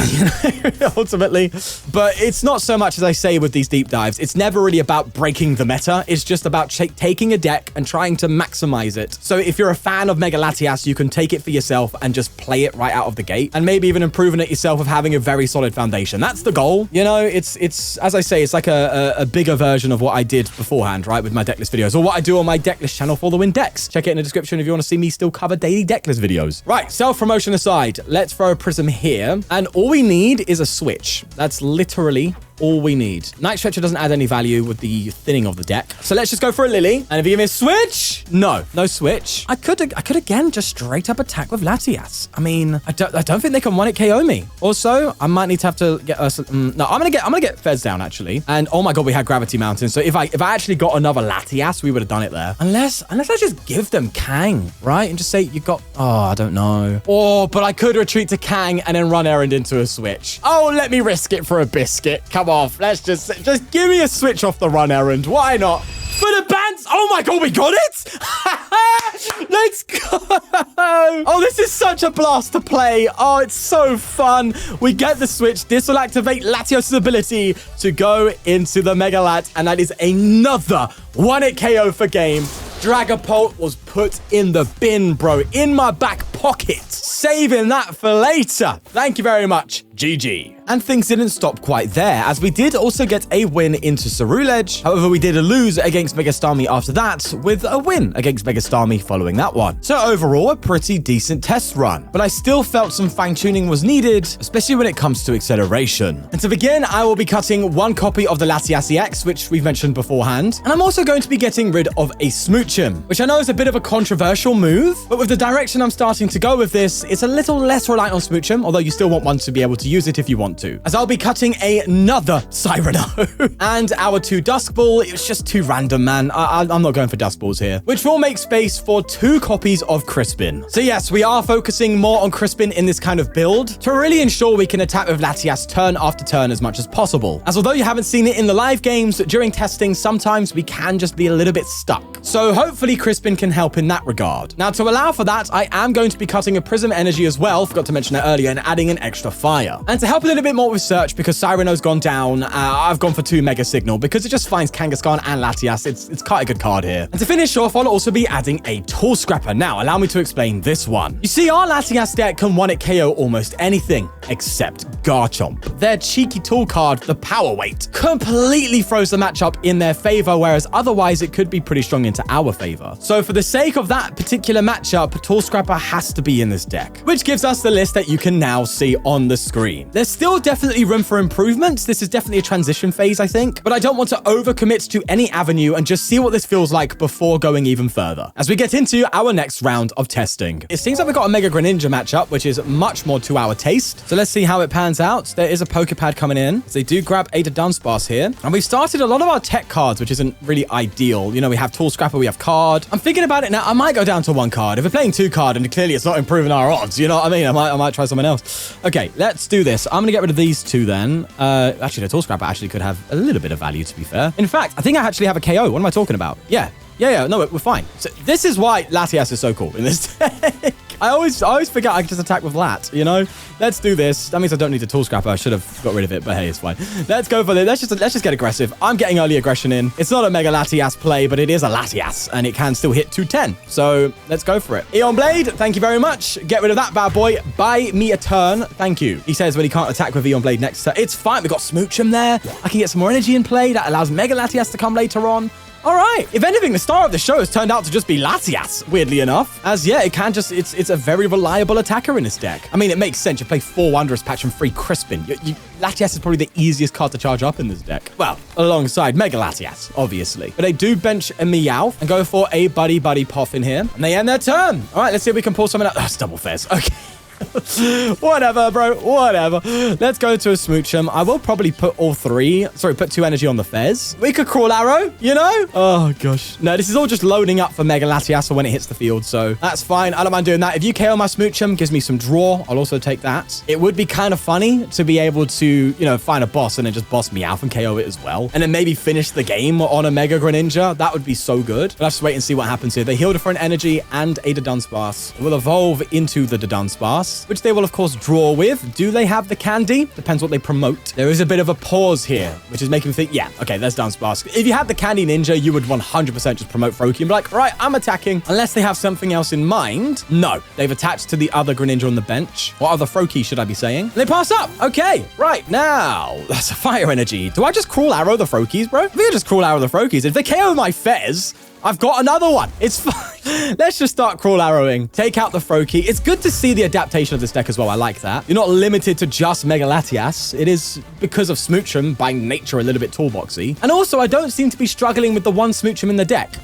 ultimately. But it's not so much, as I say, with these deep dives. It's never really about breaking the meta. It's just about taking a deck and trying to maximize it. So if you're a fan of Mega Latias, you can take it for yourself and just play it right out of the gate, and maybe even improving it yourself with having a very solid foundation. That's the goal. You know, it's as I say, it's like a bigger version of what I did beforehand, right, with my decklist videos, or what I do on my decklist channel for the Win Decks. Check it in the description if you want to see me still cover daily decklist videos. Right, self-promotion aside, let's throw a Prism here, and all we need is a Switch. That's literally all we need. Night Stretcher doesn't add any value with the thinning of the deck. So let's just go for a Lillie. And if you give me a Switch, no Switch. I could again just straight up attack with Latias. I mean, I don't think they can 1-hit KO me. Also, I might need to have to get no, I'm gonna get Fez down actually. And oh my god, we had Gravity Mountain. So if I actually got another Latias, we would have done it there. Unless I just give them Kang, right? And just say you got, oh, I don't know. Oh, but I could retreat to Kang and then run errand into a Switch. Oh, let me risk it for a biscuit. Come off. Let's just give me a Switch off the run errand. Why not? For the bands. Oh my god, we got it. Let's go. Oh, this is such a blast to play. Oh, it's so fun. We get the Switch. This will activate Latios' ability to go into the Mega Lat, and that is another 1-hit KO for game. Dragapult was put in the bin, bro. In my back pocket. Saving that for later. Thank you very much. GG. And things didn't stop quite there, as we did also get a win into Ceruledge. However, we did lose against Mega Starmie after that, with a win against Mega Starmie following that one. So overall, a pretty decent test run. But I still felt some fine-tuning was needed, especially when it comes to acceleration. And to begin, I will be cutting 1 copy of the Latias EX, which we've mentioned beforehand. And I'm also going to be getting rid of a Smoochum, which I know is a bit of a controversial move, but with the direction I'm starting to go with this, it's a little less reliant on Smoochum, although you still want one to be able to use it if you want want to, as I'll be cutting another Cyrano. And our 2 Dusk Ball, it was just too random, man. I'm not going for Dusk Balls here, which will make space for 2 copies of Crispin. So yes, we are focusing more on Crispin in this kind of build to really ensure we can attack with Latias turn after turn as much as possible. As although you haven't seen it in the live games, during testing, sometimes we can just be a little bit stuck. So hopefully Crispin can help in that regard. Now, to allow for that, I am going to be cutting a Prism Energy as well, forgot to mention that earlier, and adding an extra Fire. And to help a little bit more with search, because Cyrano's gone down, I've gone for 2 Mega Signal, because it just finds Kangaskhan and Latias. It's quite a good card here. And to finish off, I'll also be adding a Tool Scrapper. Now, allow me to explain this one. You see, our Latias deck can one-hit KO almost anything, except Garchomp. Their cheeky tool card, the Power Weight, completely throws the matchup in their favor, whereas otherwise it could be pretty strong into our favor. So for the sake of that particular matchup, Tool Scrapper has to be in this deck, which gives us the list that you can now see on the screen. There's still definitely room for improvements. This is definitely a transition phase, I think, but I don't want to overcommit to any avenue and just see what this feels like before going even further as we get into our next round of testing. It seems like we've got a Mega Greninja matchup, which is much more to our taste. So let's see how it pans out. There is a Poké Pad coming in. So they do grab a Dunsparce here. And we've started a lot of our tech cards, which isn't really ideal. You know, we have Tool Scrapper, we have card. I'm thinking about it now. I might go down to 1 card. If we're playing 2 card and clearly it's not improving our odds, you know what I mean? I might try someone else. Okay, let's do this. I'm going to get rid of these 2 then. Actually, the Tool Scrapper actually could have a little bit of value, to be fair. In fact, I think I actually have a KO. What am I talking about? Yeah, no, we're fine. So this is why Latias is so cool in this deck. I always forget I can just attack with Lat, you know? Let's do this. That means I don't need a Tool Scrapper. I should have got rid of it, but hey, it's fine. Let's go for this. Let's just get aggressive. I'm getting early aggression in. It's not a Mega Latias play, but it is a Latias, and it can still hit 210. So let's go for it. Eon Blade, thank you very much. Get rid of that bad boy. Buy me a turn. Thank you. He says when he can't attack with Eon Blade next turn. It's fine. We've got Smoochum there. I can get some more energy in play. That allows Mega Latias to come later on. All right. If anything, the star of the show has turned out to just be Latias, weirdly enough. As, yeah, it can just, it's a very reliable attacker in this deck. I mean, it makes sense. You play 4 Wondrous Patch and 3 Crispin. Latias is probably the easiest card to charge up in this deck. Well, alongside Mega Latias, obviously. But they do bench a Meowth and go for a Buddy Puff in here. And they end their turn. All right, let's see if we can pull something out. Oh, it's double Fez. Okay. Whatever, bro. Whatever. Let's go to a Smoochum. I will probably put put 2 energy on the Fez. We could Crawl Arrow, you know? Oh, gosh. No, this is all just loading up for Mega Latias for when it hits the field, so that's fine. I don't mind doing that. If you KO my Smoochum, gives me some draw. I'll also take that. It would be kind of funny to be able to, you know, find a boss and then just boss Meowth and KO it as well. And then maybe finish the game on a Mega Greninja. That would be so good. But let's wait and see what happens here. They healed for an energy and a Dunsparce. It will evolve into the Dunsparce, which they will, of course, draw with. Do they have the candy? Depends what they promote. There is a bit of a pause here, which is making me think, yeah, okay, there's Dunsparce. If you had the candy ninja, you would 100% just promote Froakie and be like, right, I'm attacking. Unless they have something else in mind. No, they've attached to the other Greninja on the bench. What other Froakie should I be saying? And they pass up. Okay, right, now, that's a Fire Energy. Do I just Crawl Arrow the Froakies, bro? I think I just Crawl Arrow the Froakies. If they KO my Fez, I've got another one. It's fine. Let's just start Crawl Arrowing. Take out the Froakie. It's good to see the adaptation of this deck as well. I like that. You're not limited to just Mega Latias. It is, because of Smoochum, by nature, a little bit toolboxy. And also, I don't seem to be struggling with the 1 Smoochum in the deck.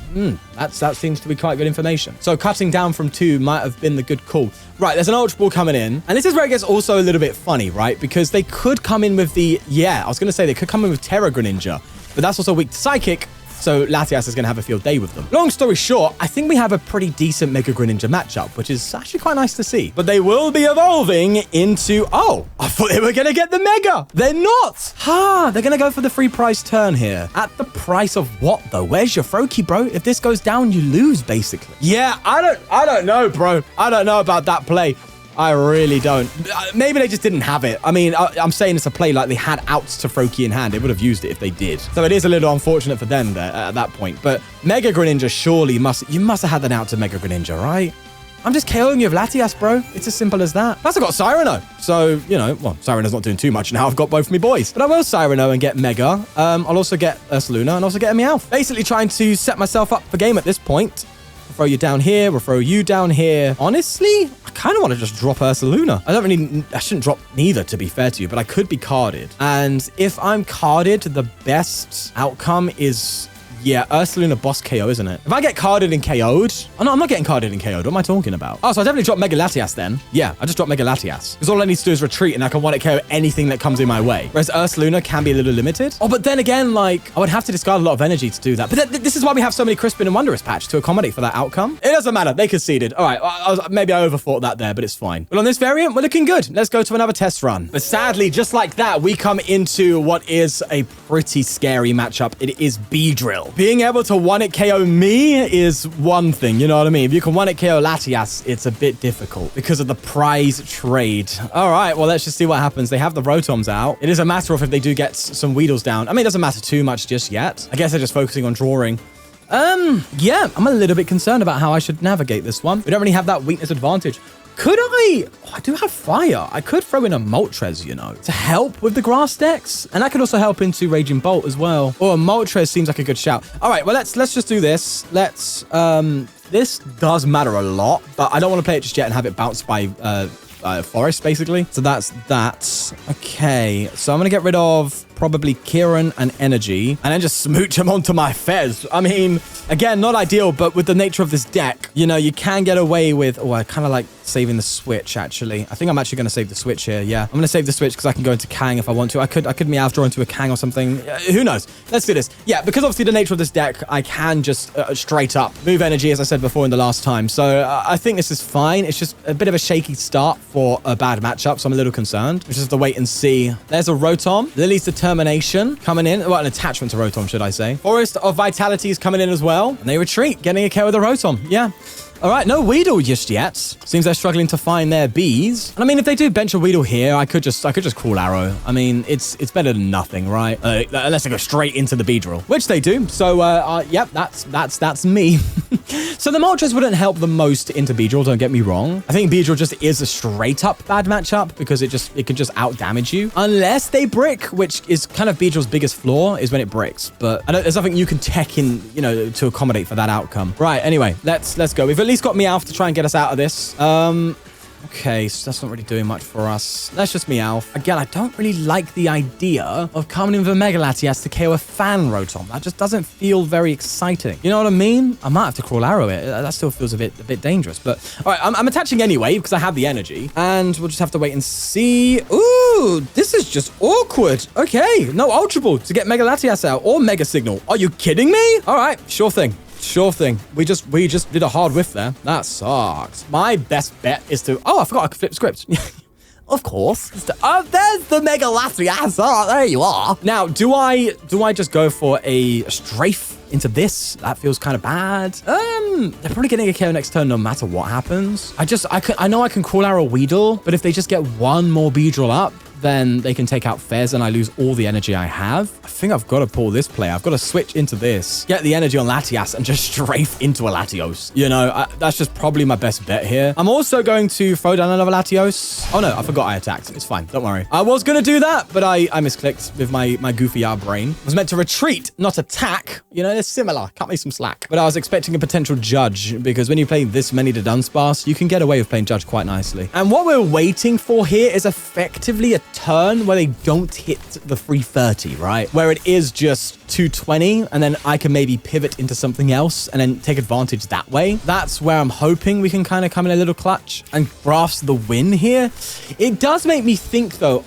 That seems to be quite good information. So cutting down from 2 might have been the good call. Right, there's an Ultra Ball coming in. And this is where it gets also a little bit funny, right? Because they could come in with the, I was going to say they could come in with Terra Greninja, but that's also weak to Psychic. So Latias is going to have a field day with them. Long story short, I think we have a pretty decent Mega Greninja matchup, which is actually quite nice to see. But they will be evolving into... Oh, I thought they were going to get the Mega. They're not. They're going to go for the free prize turn here. At the price of what, though? Where's your Froakie, bro? If this goes down, you lose, basically. Yeah, I don't know, bro. I don't know about that play. I really don't. Maybe they just didn't have it. I mean, I'm saying it's a play like they had outs to Froakie in hand. They would have used it if they did. So it is a little unfortunate for them there at that point. But Mega Greninja surely must have had an out to Mega Greninja, right? I'm just KOing you with Latias, bro. It's as simple as that. Plus, I got Cyrano. So, you know, well, Cyrano's not doing too much now. I've got both of my boys. But I will Cyrano and get Mega. I'll also get Ursaluna and also get a Meowth. Basically trying to set myself up for game at this point. We'll throw you down here. We'll throw you down here. Honestly, I kind of want to just drop Ursaluna. I shouldn't drop neither, to be fair to you, but I could be carded. And if I'm carded, the best outcome is Yeah, Ursaluna boss KO, isn't it? If I get carded and KO'd... Oh, no, I'm not getting carded and KO'd. What am I talking about? Oh, so I definitely dropped Mega Latias then. Yeah, I just dropped Mega Latias. Because all I need to do is retreat and I can 1-hit KO anything that comes in my way. Whereas Ursaluna can be a little limited. Oh, but then again, like, I would have to discard a lot of energy to do that. But this is why we have so many Crispin and Wondrous Patch to accommodate for that outcome. It doesn't matter. They conceded. All right, maybe I overthought that there, but it's fine. But on this variant, we're looking good. Let's go to another test run. But sadly, just like that, we come into what is a pretty scary matchup. It is B-Drill. Being able to 1-hit KO me is one thing, you know what I mean? If you can 1-hit KO Latias, it's a bit difficult because of the prize trade. All right, well, let's just see what happens. They have the Rotoms out. It is a matter of if they do get some Weedles down. I mean, it doesn't matter too much just yet. I guess they're just focusing on drawing. Yeah, I'm a little bit concerned about how I should navigate this one. We don't really have that weakness advantage. Could I? Oh, I do have fire. I could throw in a Moltres, you know, to help with the grass decks. And that could also help into Raging Bolt as well. Or a Moltres seems like a good shout. All right, well, let's just do this. This does matter a lot, but I don't want to play it just yet and have it bounced by Forest, basically. So that's that. Okay, so I'm going to get rid of probably Kieran and Energy, and then just smooch them onto my Fez. I mean, again, not ideal, but with the nature of this deck, you know, you can get away with... Oh, I kind of like saving the Switch, actually. I think I'm actually going to save the Switch here, yeah. I'm going to save the Switch because I can go into Kang if I want to. I could Meowth draw into a Kang or something. Who knows? Let's do this. Yeah, because obviously the nature of this deck, I can just straight up move energy, as I said before in the last time. So I think this is fine. It's just a bit of a shaky start for a bad matchup, so I'm a little concerned. We just have to wait and see. There's a Rotom. Lillie's Determination coming in. Well, an attachment to Rotom, should I say. Forest of Vitality is coming in as well. And they retreat, getting a KO with the Rotom. Yeah. All right, no Weedle just yet. Seems they're struggling to find their bees. And I mean, if they do bench a Weedle here, I could just Cruel Arrow. I mean, it's better than nothing, right? Unless they go straight into the B-Drill, which they do. So, yep, that's me. So the Moltres wouldn't help the most into B-Drill, don't get me wrong. I think B-Drill just is a straight up bad matchup because it can just out damage you. Unless they brick, which is kind of B-Drill's biggest flaw, is when it bricks. But there's nothing you can tech in, you know, to accommodate for that outcome. Right, anyway, let's go. We've at least got Meowth to try and get us out of this. Okay, so that's not really doing much for us. That's just Meowth. Again, I don't really like the idea of coming in with a Mega Latias to KO a Fan Rotom. That just doesn't feel very exciting. You know what I mean? I might have to Cruel Arrow it. That still feels a bit dangerous. But all right, I'm attaching anyway because I have the energy. And we'll just have to wait and see. Ooh, this is just awkward. Okay, no Ultra Ball to get Mega Latias out or Mega Signal. Are you kidding me? All right, sure thing. Sure thing. We just did a hard whiff there. That sucks. My best bet is to... Oh, I forgot I could flip script. Of course. There's the Mega Latias. Oh, there you are. Now, do I just go for a strafe into this? That feels kind of bad. They're probably getting a KO next turn no matter what happens. I know I can Cruel Arrow Weedle, but if they just get one more B-Drill up, then they can take out Fez and I lose all the energy I have. I think I've got to pull this play. I've got to switch into this, get the energy on Latias and just strafe into a Latios. You know, that's just probably my best bet here. I'm also going to throw down another Latios. Oh no, I forgot I attacked. It's fine. Don't worry. I was going to do that, but I misclicked with my goofy brain. I was meant to retreat, not attack. You know, they're similar. Cut me some slack. But I was expecting a potential judge because when you play this many to Dunsparce, you can get away with playing judge quite nicely. And what we're waiting for here is effectively a turn where they don't hit the 330, right? Where it is just 220 and then I can maybe pivot into something else and then take advantage that way. That's where I'm hoping we can kind of come in a little clutch and grasp the win here. It does make me think though,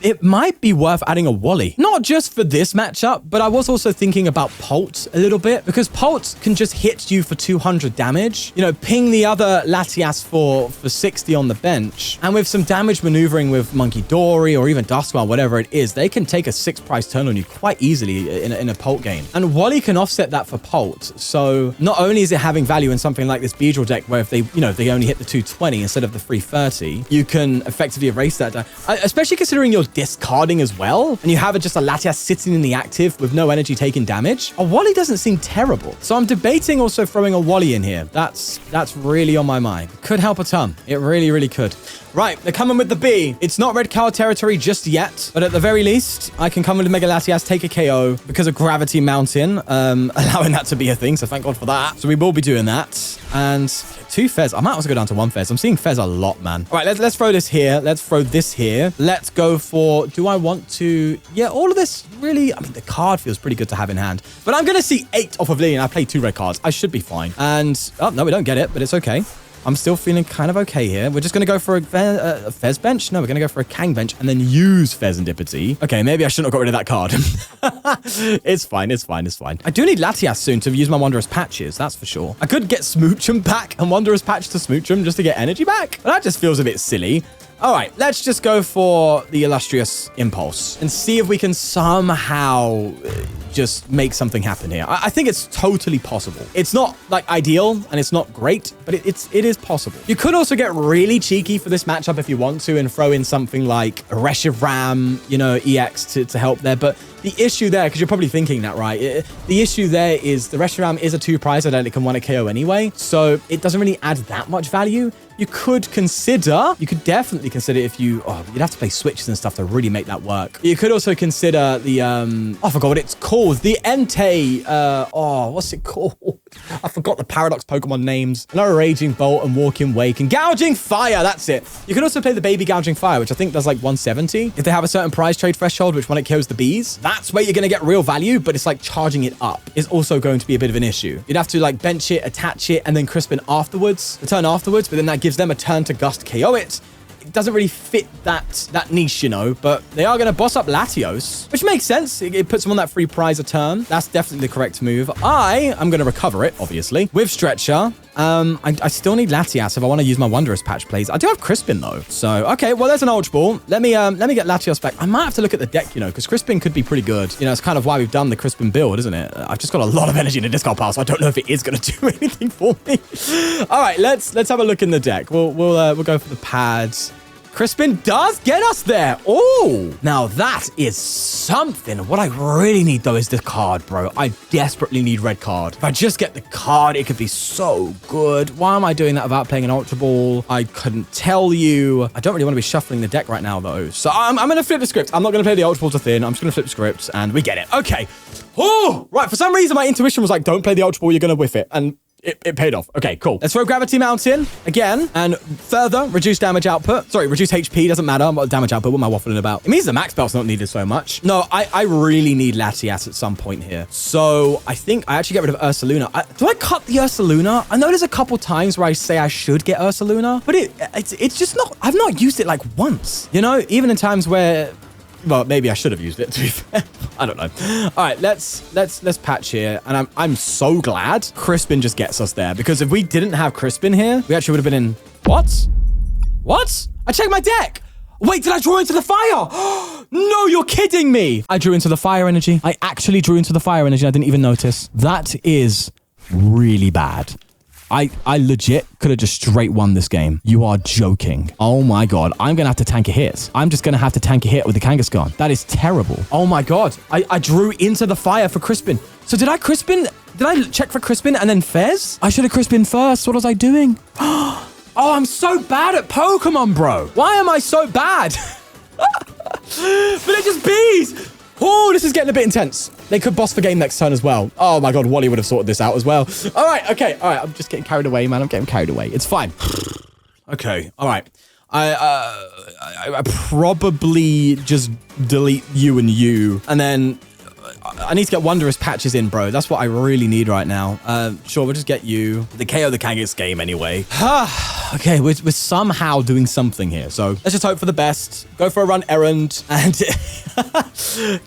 it might be worth adding a Wally. Not just for this matchup, but I was also thinking about Pult a little bit because Pult can just hit you for 200 damage. You know, ping the other Latias for 60 on the bench. And with some damage maneuvering with Munkidori or even Duskmar, whatever it is, they can take a 6-price turn on you quite easily in a Pult game. And Wally can offset that for Pult. So not only is it having value in something like this B-Drill deck where if they, you know, they only hit the 220 instead of the 330, you can effectively erase that down. Especially considering you're discarding as well, and you have just a Latias sitting in the active with no energy taking damage. A Wally doesn't seem terrible. So I'm debating also throwing a Wally in here. That's really on my mind. Could help a ton. It really, really could. Right, they're coming with the B. It's not red card territory just yet, but at the very least, I can come with the Mega Latias, take a KO because of Gravity Mountain, allowing that to be a thing, so thank God for that. So we will be doing that. And 2 Fez. I might also go down to 1 Fez. I'm seeing Fez a lot, man. All right, let's throw this here. Let's throw this here. Let's go for for, do I want to... Yeah, all of this really... I mean, the card feels pretty good to have in hand. But I'm going to see 8 off of Lillie, and I played 2 red cards. I should be fine. And... Oh, no, we don't get it, but it's okay. I'm still feeling kind of okay here. We're just going to go for a Fez bench. No, we're going to go for a Kang bench and then use Fezandipiti. Okay, maybe I shouldn't have got rid of that card. It's fine. It's fine. It's fine. I do need Latias soon to use my Wondrous Patches. That's for sure. I could get Smoochum back and Wondrous Patch to Smoochum just to get energy back. But that just feels a bit silly. All right, let's just go for the illustrious impulse and see if we can somehow just make something happen here. I think it's totally possible. It's not like ideal and it's not great, but it is possible. You could also get really cheeky for this matchup if you want to and throw in something like a Reshiram, you know, EX to help there. But the issue there, because you're probably thinking that, right? The issue there is the Reshiram is a 2-prize. I don't think it can 1 a KO anyway. So it doesn't really add that much value. You could definitely consider if you, you'd have to play switches and stuff to really make that work. You could also consider the, I forgot what it's called. The Entei, what's it called? I forgot the Paradox Pokemon names. No, Raging Bolt and Walking Wake and Gouging Fire. That's it. You could also play the Baby Gouging Fire, which I think does like 170. If they have a certain prize trade threshold, which one it kills the bees, that's where you're going to get real value, but it's like charging it up is also going to be a bit of an issue. You'd have to like bench it, attach it, and then Crispin afterwards, the turn afterwards, but then that gives them a turn to Gust KO it. It doesn't really fit that niche, you know, but they are going to boss up Latios, which makes sense. It puts them on that free prize a turn. That's definitely the correct move. I am going to recover it, obviously, with Stretcher. I still need Latias if I want to use my Wondrous Patch plays. I do have Crispin, though. So, okay, well, there's an Ultra Ball. Let me get Latios back. I might have to look at the deck, you know, because Crispin could be pretty good. You know, it's kind of why we've done the Crispin build, isn't it? I've just got a lot of energy in the discard pile, so I don't know if it is going to do anything for me. All right, let's have a look in the deck. We'll go for the pads. Crispin does get us there. Oh, now that is something. What I really need, though, is the card, bro. I desperately need red card. If I just get the card, it could be so good. Why am I doing that without playing an Ultra Ball? I couldn't tell you. I don't really want to be shuffling the deck right now, though. So I'm going to flip the script. I'm not going to play the Ultra Ball to thin. I'm just going to flip the script, and we get it. Okay. Oh, right. For some reason, my intuition was like, don't play the Ultra Ball. You're going to whiff it. And it paid off. Okay, cool. Let's throw Gravity Mountain again and further reduce damage output. Sorry, reduce HP. Doesn't matter. What damage output? What am I waffling about? It means the max belt's not needed so much. No, I really need Latias at some point here. So I think I actually get rid of Ursaluna. Do I cut the Ursaluna? I know there's a couple times where I say I should get Ursaluna, but it's just not, I've not used it like once, you know, even in times where, well, maybe I should have used it, to be fair. I don't know. All right, let's patch here. And I'm so glad Crispin just gets us there, because if we didn't have Crispin here, we actually would have been in... What? What? I checked my deck. Wait, did I draw into the fire? No, you're kidding me. I drew into the fire energy. I actually drew into the fire energy. I didn't even notice. That is really bad. I legit could have just straight won this game. You are joking. Oh my God. I'm going to have to tank a hit. I'm just going to have to tank a hit with the Kangaskhan. That is terrible. Oh my God. I drew into the fire for Crispin. So did I Crispin? Did I check for Crispin and then Fez? I should have Crispin first. What was I doing? Oh, I'm so bad at Pokemon, bro. Why am I so bad? But they're just bees. Oh, this is getting a bit intense. They could boss for game next turn as well. Oh my God, Wally would have sorted this out as well. All right, okay. All right, I'm just getting carried away, man. I'm getting carried away. It's fine. Okay, all right. I probably just delete you and you. And then I need to get Wondrous Patches in, bro. That's what I really need right now. Sure, we'll just get you. The KO the Kangaskhan game anyway. Okay, we're somehow doing something here. So let's just hope for the best. Go for a run errand and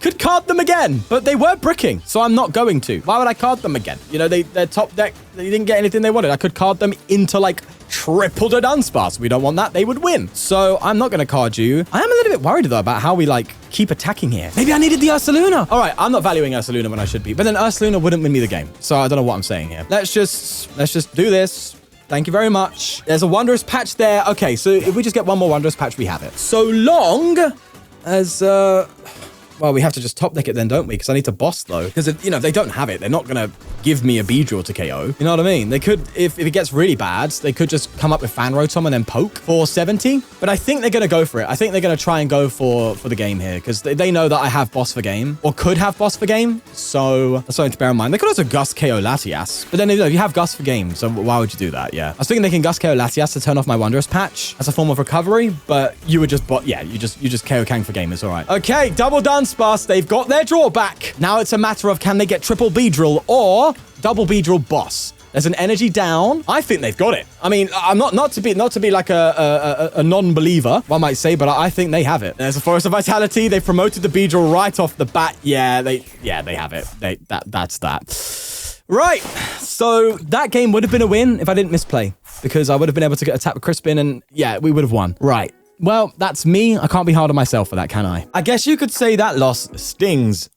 could card them again. But they were bricking, so I'm not going to. Why would I card them again? You know, their top deck, they didn't get anything they wanted. I could card them into like triple the Dunsparce. We don't want that. They would win. So I'm not going to card you. I am a little bit worried though about how we like keep attacking here. Maybe I needed the Ursaluna. All right, I'm not valuing Ursaluna when I should be, but then Ursaluna wouldn't win me the game. So I don't know what I'm saying here. Let's just do this. Thank you very much. There's a Wondrous Patch there. Okay, so if we just get one more Wondrous Patch, we have it. So long as Well, we have to just top deck it then, don't we? Because I need to boss, though. Because, you know, if they don't have it, they're not going to give me a Beedrill to KO. You know what I mean? They could, if it gets really bad, they could just come up with Fan Rotom and then poke for 70. But I think they're going to go for it. I think they're going to try and go for the game here because they know that I have boss for game or could have boss for game. So that's something to bear in mind. They could also Gust KO Latias. But then, you know, you have Gust for game. So why would you do that? Yeah. I was thinking they can Gust KO Latias to turn off my Wondrous Patch as a form of recovery. But you would just, you just KO Kang for game. It's all right. Okay, double done, Sparse. They've got their drawback. Now it's a matter of can they get triple Beedrill or double Beedrill boss. There's an energy down. I think they've got it. I mean, I'm not to be like a non-believer, one might say, but I think they have it. There's a Forest of Vitality. They promoted the Beedrill right off the bat. Yeah, they have it. That's that. Right. So that game would have been a win if I didn't misplay because I would have been able to get a tap with Crispin and yeah, we would have won. Right. Well, that's me. I can't be hard on myself for that, can I? I guess you could say that loss stings.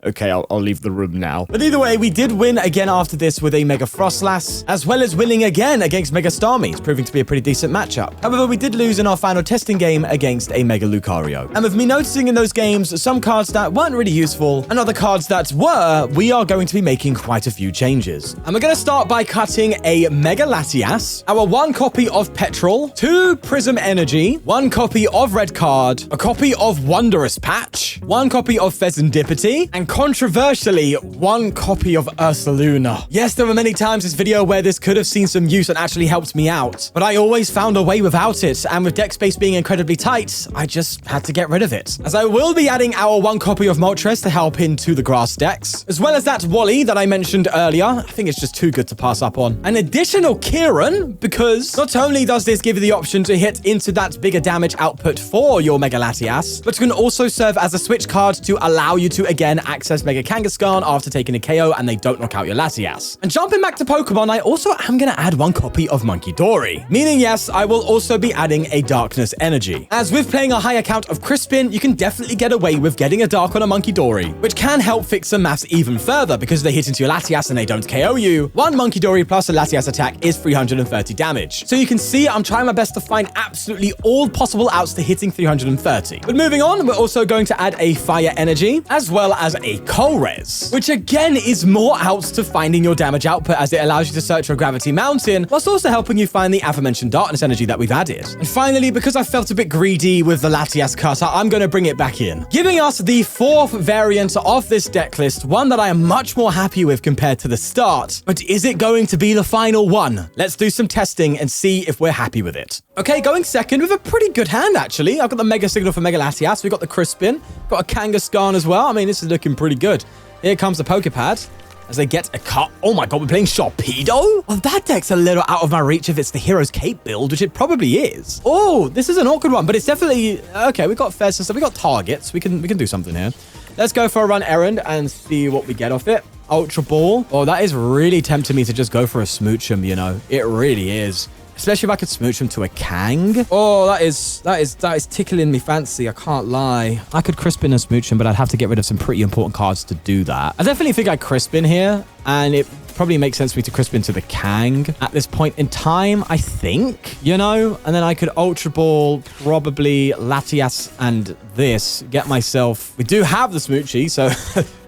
Okay, I'll leave the room now. But either way, we did win again after this with a Mega Frostlass, as well as winning again against Mega Starmie, proving to be a pretty decent matchup. However, we did lose in our final testing game against a Mega Lucario. And with me noticing in those games some cards that weren't really useful and other cards that were, we are going to be making quite a few changes. And we're going to start by cutting a Mega Latias, our 1 copy of Petrol, 2 Prism Energy, 1 copy of Red Card, a copy of Wondrous Patch, 1 copy of Fezandipiti, and controversially, 1 copy of Ursaluna. Yes, there were many times this video where this could have seen some use and actually helped me out, but I always found a way without it, and with deck space being incredibly tight, I just had to get rid of it. As I will be adding our 1 copy of Moltres to help into the grass decks, as well as that Wally that I mentioned earlier. I think it's just too good to pass up on. An additional Kieran, because not only does this give you the option to hit into that bigger damage output for your Mega Latias, but can also serve as a switch card to allow you to again access Mega Kangaskhan after taking a KO and they don't knock out your Latias. And jumping back to Pokemon, I also am going to add 1 copy of Munkidori. Meaning, yes, I will also be adding a Darkness Energy. As with playing a high account of Crispin, you can definitely get away with getting a Dark on a Munkidori, which can help fix some maths even further because they hit into your Latias and they don't KO you. 1 Munkidori plus a Latias attack is 330 damage. So you can see I'm trying my best to find absolutely all possible outs to hitting 330. But moving on, we're also going to add a Fire Energy as well as a Colress, which again is more outs to finding your damage output as it allows you to search for Gravity Mountain, whilst also helping you find the aforementioned Darkness Energy that we've added. And finally, because I felt a bit greedy with the Latias cutter, I'm going to bring it back in, giving us the 4th variant of this deck list, one that I am much more happy with compared to the start. But is it going to be the final one? Let's do some testing and see if we're happy with it. Okay, going second with a pretty good hand, actually. I've got the Mega Signal for Mega Latias. We've got the Crispin. Got a Kangaskhan as well. I mean, this is looking pretty good. Here comes the Poké Pad as they get a cut. Oh my god, we're playing Sharpedo? Well, that deck's a little out of my reach if it's the Hero's Cape build, which it probably is. Oh, this is an awkward one, but it's definitely... Okay, we've got Fez and stuff. We've got targets. We can do something here. Let's go for a run errand and see what we get off it. Ultra Ball. Oh, that is really tempting me to just go for a Smoochum, you know. It really is. Especially if I could smooch him to a Kang. Oh, that is tickling me fancy. I can't lie. I could Crispin and smooch him, but I'd have to get rid of some pretty important cards to do that. I definitely think I'd Crispin here, and it probably makes sense for me to Crispin to the Kang at this point in time, I think, you know? And then I could Ultra Ball, probably Latias and this, get myself... We do have the Smoochie, so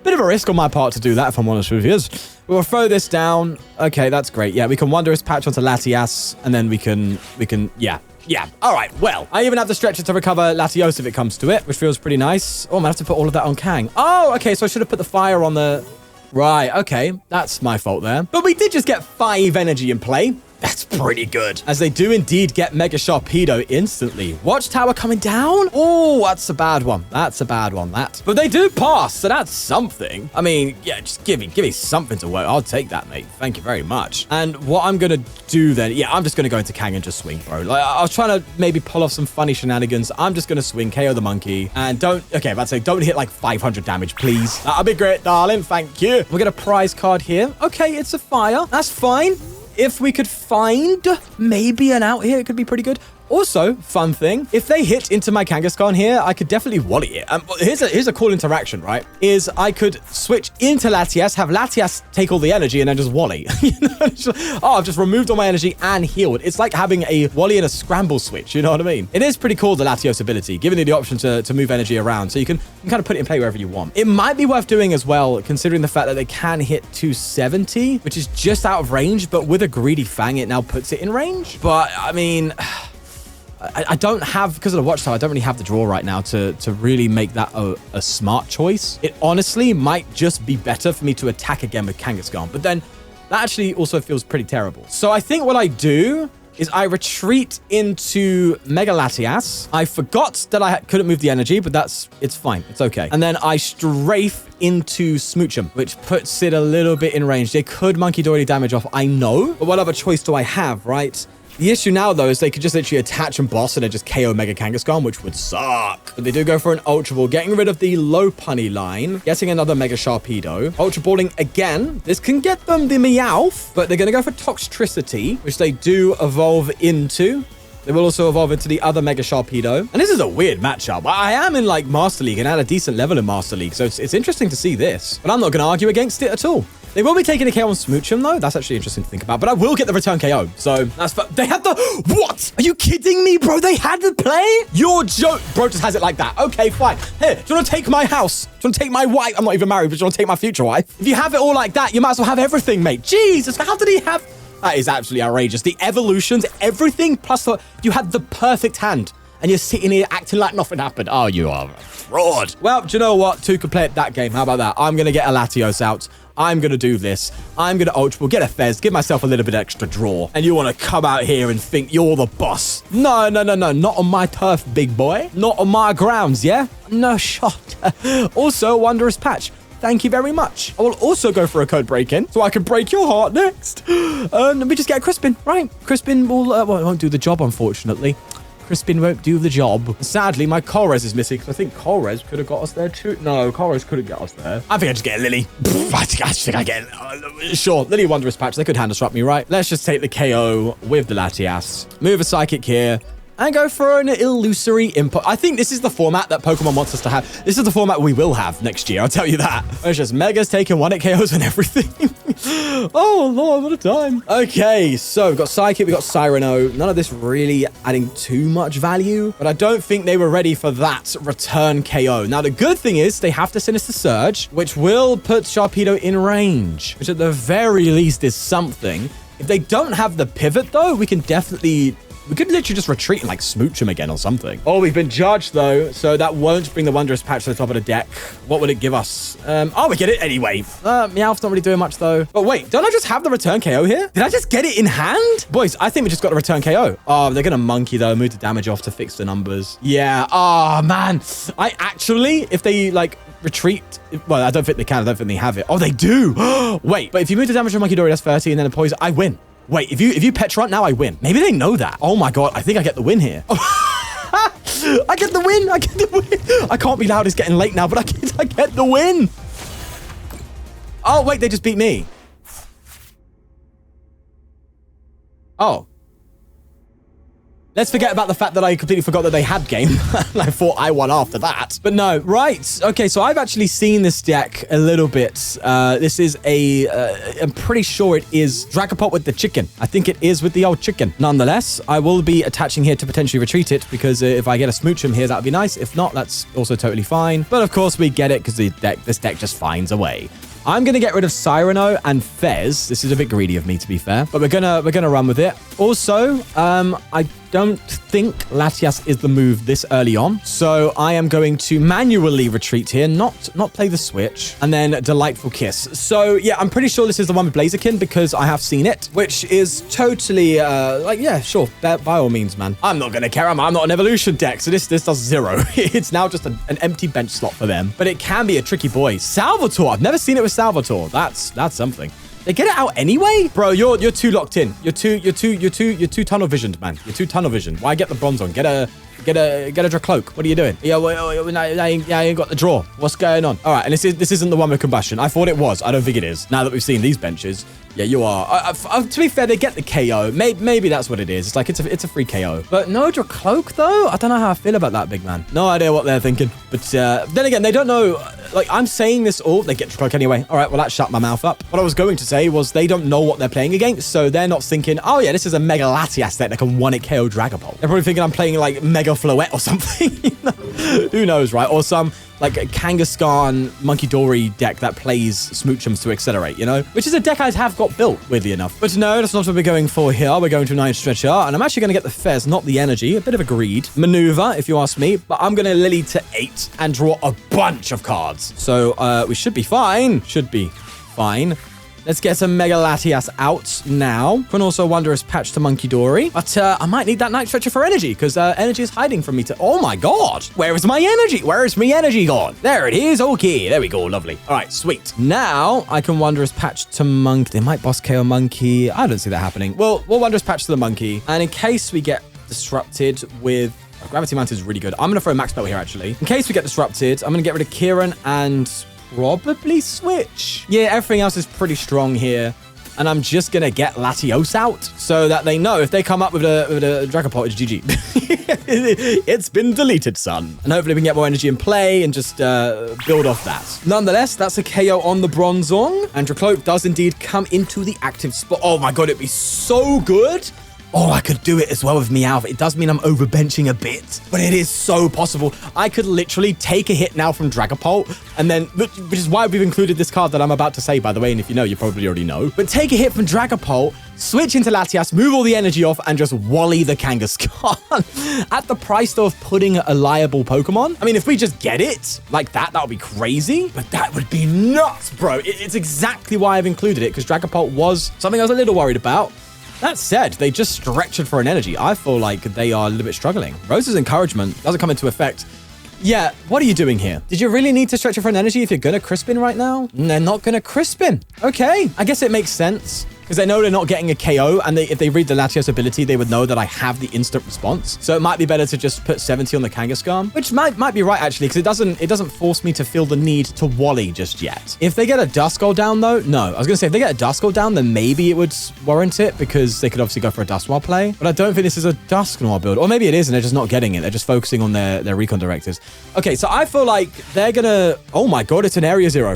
bit of a risk on my part to do that, if I'm honest with you. We'll throw this down. Okay, that's great. Yeah, we can Wondrous Patch onto Latias, and then we can, yeah. All right, well, I even have the stretcher to recover Latios if it comes to it, which feels pretty nice. Oh, I'm gonna have to put all of that on Kang. Oh, okay, so I should have put the fire on the... Right, okay, that's my fault there. But we did just get 5 energy in play. That's pretty good. As they do indeed get Mega Sharpedo instantly. Watchtower coming down? Oh, that's a bad one. That's a bad one, that. But they do pass, so that's something. I mean, yeah, just give me something to work. I'll take that, mate. Thank you very much. And what I'm going to do then, yeah, I'm just going to go into Kang and just swing, bro. Like, I was trying to maybe pull off some funny shenanigans. I'm just going to swing, KO the monkey. And don't hit like 500 damage, please. That'll be great, darling. Thank you. We'll get a prize card here. Okay, it's a fire. That's fine. If we could find maybe an out here, it could be pretty good. Also, fun thing, if they hit into my Kangaskhan here, I could definitely Wally it. Here's a cool interaction, right? Is I could switch into Latias, have Latias take all the energy, and then just Wally. I've just removed all my energy and healed. It's like having a Wally and a scramble switch, you know what I mean? It is pretty cool, the Latios ability, giving you the option to move energy around, so you can kind of put it in play wherever you want. It might be worth doing as well, considering the fact that they can hit 270, which is just out of range, but with a Greedy Fang, it now puts it in range. But, I mean... I don't have, because of the watch tower, I don't really have the draw right now to really make that a smart choice. It honestly might just be better for me to attack again with Kangaskhan, but then that actually also feels pretty terrible. So I think what I do is I retreat into Mega Latias. I forgot that I couldn't move the energy, but it's fine. It's okay. And then I strafe into Smoochum, which puts it a little bit in range. They could Munkidori damage off, I know, but what other choice do I have, right? The issue now, though, is they could just literally attach and boss and then just KO Mega Kangaskhan, which would suck. But they do go for an Ultra Ball, getting rid of the low punny line, getting another Mega Sharpedo. Ultra Balling again. This can get them the Meowth, but they're going to go for Toxtricity, which they do evolve into. They will also evolve into the other Mega Sharpedo. And this is a weird matchup. I am in, like, Master League and at a decent level in Master League, so it's interesting to see this. But I'm not going to argue against it at all. They will be taking a KO on Smoochum, though. That's actually interesting to think about. But I will get the return KO. So that's... They had the... What? Are you kidding me, bro? They had the play? Your joke... Bro just has it like that. Okay, fine. Here, do you want to take my house? Do you want to take my wife? I'm not even married, but do you want to take my future wife? If you have it all like that, you might as well have everything, mate. Jesus, how did he have... That is absolutely outrageous. The evolutions, everything, plus the... You had the perfect hand. And you're sitting here acting like nothing happened. Oh, you are a fraud. Well, do you know what? Two could play at that game. How about that? I'm going to get a Latios out. I'm going to do this. I'm going to Ultra Ball, get a Fez, give myself a little bit extra draw. And you want to come out here and think you're the boss. No. Not on my turf, big boy. Not on my grounds, yeah? No shot. Also, Wondrous Patch. Thank you very much. I will also go for a Codebreaking, so I can break your heart next. And we just get a Crispin, right? Crispin will, well, it won't do the job, unfortunately. Crispin won't do the job. Sadly, my Colress is missing, because I think Colress could have got us there too. No, Colress couldn't get us there. I think I just get a Lillie. I think I get... Sure, Lillie Wondrous Patch. They could hand disrupt me, right? Let's just take the KO with the Latias. Move a Psychic here. And go for an illusory input. I think this is the format that Pokemon wants us to have. This is the format we will have next year, I'll tell you that. It's just Megas taking 1-hit KOs and everything. Oh, Lord, what a time. Okay, so we've got Psychic, we've got Cyrano. None of this really adding too much value, but I don't think they were ready for that return KO. Now, the good thing is they have the Sinister Surge, which will put Sharpedo in range, which at the very least is something. If they don't have the pivot, though, we can definitely... We could literally just retreat and, like, smooch him again or something. Oh, we've been judged, though, so that won't bring the Wondrous Patch to the top of the deck. What would it give us? Oh, we get it anyway. Meowth's not really doing much, though. But wait, don't I just have the return KO here? Did I just get it in hand? Boys, I think we just got the return KO. Oh, they're going to Monkey, though. Move the damage off to fix the numbers. Yeah. Oh, man. I actually, if they, like... retreat. Well, I don't think they can. I don't think they have it. Oh, they do. Wait, but if you move the damage from Munkidori, that's 30, and then a poison, I win. Wait, if you pet run, now I win. Maybe they know that. Oh my god, I think I get the win here. I get the win. I get the win. I can't be loud. It's getting late now, but I get the win. Oh, wait, they just beat me. Oh. Let's forget about the fact that I completely forgot that they had game. I thought I won after that. But no, right. Okay, so I've actually seen this deck a little bit. This is I'm pretty sure it is Dragapult with the chicken. I think it is with the old chicken. Nonetheless, I will be attaching here to potentially retreat it because if I get a Smoochum here, that would be nice. If not, that's also totally fine. But of course, we get it because this deck just finds a way. I'm going to get rid of Cyrano and Fez. This is a bit greedy of me, to be fair, but we're gonna run with it. Also, I don't think Latias is the move this early on, so I am going to manually retreat here, not play the switch, and then Delightful Kiss. So yeah, I'm pretty sure this is the one with Blaziken because I have seen it, which is totally like, yeah, sure, by all means, man. I'm not gonna care. I'm not an evolution deck, so this does 0. It's now just an empty bench slot for them, but it can be a tricky boy. Salvatore, I've never seen it with Salvatore. That's something. They get it out anyway? Bro, you're too locked in. You're too tunnel visioned, man. You're too tunnel visioned. Why get the bronze on? Get a Get a Dracloak. What are you doing? Yeah, I ain't got the draw. What's going on? All right, and this isn't the one with combustion. I thought it was. I don't think it is. Now that we've seen these benches. Yeah, you are. To be fair, they get the KO. Maybe that's what it is. It's like it's a free KO. But no Dracloak though. I don't know how I feel about that, big man. No idea what they're thinking. But then again, they don't know. Like I'm saying this all, they get Dracloak anyway. All right, well that shut my mouth up. What I was going to say was they don't know what they're playing against, so they're not thinking, oh yeah, this is a Mega Latias deck that can one-hit KO Dragapult. They're probably thinking I'm playing like Mega Floette or something. Who knows, right? Or some like a Kangaskhan Munkidori deck that plays Smoochums to accelerate, you know? Which is a deck I have got built, weirdly enough. But no, that's not what we're going for here. We're going to Night Stretcher, and I'm actually going to get the Fez, not the energy. A bit of a greed maneuver, if you ask me. But I'm going to Lillie to 8 and draw a bunch of cards. So we should be fine. Should be fine. Let's get some Mega Latias out now. Can also Wondrous Patch to Munkidori. But I might need that Night Stretcher for energy, because energy is hiding from me to... Oh my god! Where is my energy? Where is my energy gone? There it is. Okay, there we go. Lovely. All right, sweet. Now I can Wondrous Patch to Monk. They might boss KO Monkey. I don't see that happening. We'll Wondrous Patch to the Monkey. And in case we get disrupted with... Gravity Mountain is really good. I'm going to throw Max Belt here, actually. In case we get disrupted, I'm going to get rid of Kieran and... probably Switch. Yeah, everything else is pretty strong here. And I'm just going to get Latios out so that they know if they come up with a Dragapult, it's GG. It's been deleted, son. And hopefully we can get more energy in play and just build off that. Nonetheless, that's a KO on the Bronzong. And Dracloak does indeed come into the active spot. Oh my god, it'd be so good. Oh, I could do it as well with Meowth. It does mean I'm overbenching a bit, but it is so possible. I could literally take a hit now from Dragapult, and then, which is why we've included this card that I'm about to say, by the way, and if you know, you probably already know. But take a hit from Dragapult, switch into Latias, move all the energy off, and just Wally the Kangaskhan at the price, though, of putting a liable Pokemon. I mean, if we just get it like that, that would be crazy, but that would be nuts, bro. It's exactly why I've included it, because Dragapult was something I was a little worried about. That said, they just stretch it for an energy. I feel like they are a little bit struggling. Rose's encouragement doesn't come into effect. Yeah, what are you doing here? Did you really need to stretch it for an energy if you're going to Crispin right now? They're not going to Crispin. Okay, I guess it makes sense. Because they know they're not getting a KO, and if they read the Latios ability, they would know that I have the instant response. So it might be better to just put 70 on the Kangaskhan, which might be right, actually, because it doesn't force me to feel the need to Wally just yet. If they get a Duskull down, though, no. I was going to say, if they get a Duskull down, then maybe it would warrant it, because they could obviously go for a Dusknoir play. But I don't think this is a Dusknoir build. Or maybe it is, and they're just not getting it. They're just focusing on their recon directives. Okay, so I feel like they're going to... Oh my god, it's an Area 0.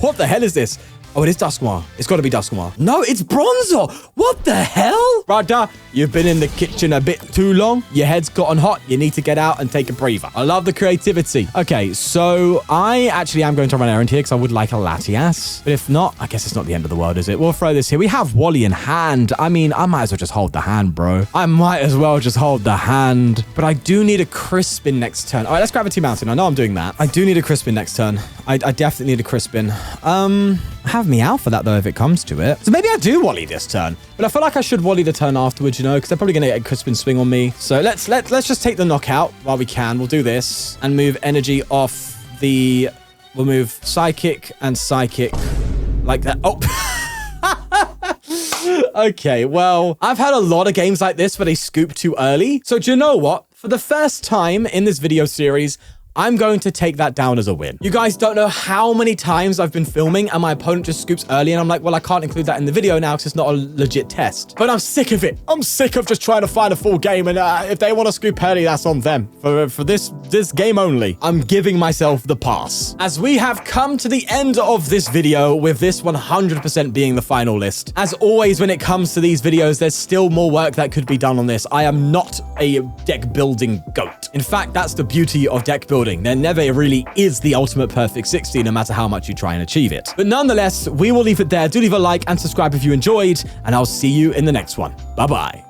What the hell is this? Oh, it is Dusknoir. It's got to be Dusknoir. No, it's Bronzor. What the hell? Brother, you've been in the kitchen a bit too long. Your head's gotten hot. You need to get out and take a breather. I love the creativity. Okay, so I actually am going to run an errand here because I would like a Latias. But if not, I guess it's not the end of the world, is it? We'll throw this here. We have Wally in hand. I mean, I might as well just hold the hand, bro. I might as well just hold the hand. But I do need a Crispin next turn. All right, let's Gravity Mountain. I know I'm doing that. I do need a Crispin next turn. I definitely need a Crispin. I have Meowth for that, though, if it comes to it. So maybe I do Wally this turn. But I feel like I should Wally the turn afterwards, you know, because they're probably going to get a Crispin swing on me. So let's just take the knockout while we can. We'll do this and move energy off the... We'll move Psychic and Psychic like that. Oh. Okay, well, I've had a lot of games like this where they scoop too early. So do you know what? For the first time in this video series, I'm going to take that down as a win. You guys don't know how many times I've been filming and my opponent just scoops early and I'm like, well, I can't include that in the video now because it's not a legit test. But I'm sick of it. I'm sick of just trying to find a full game, and if they want to scoop early, that's on them. For this game only, I'm giving myself the pass. As we have come to the end of this video, with this 100% being the final list. As always, when it comes to these videos, there's still more work that could be done on this. I am not a deck building goat. In fact, that's the beauty of deck building. There never really is the ultimate perfect 60, no matter how much you try and achieve it. But nonetheless, we will leave it there. Do leave a like and subscribe if you enjoyed, and I'll see you in the next one. Bye-bye.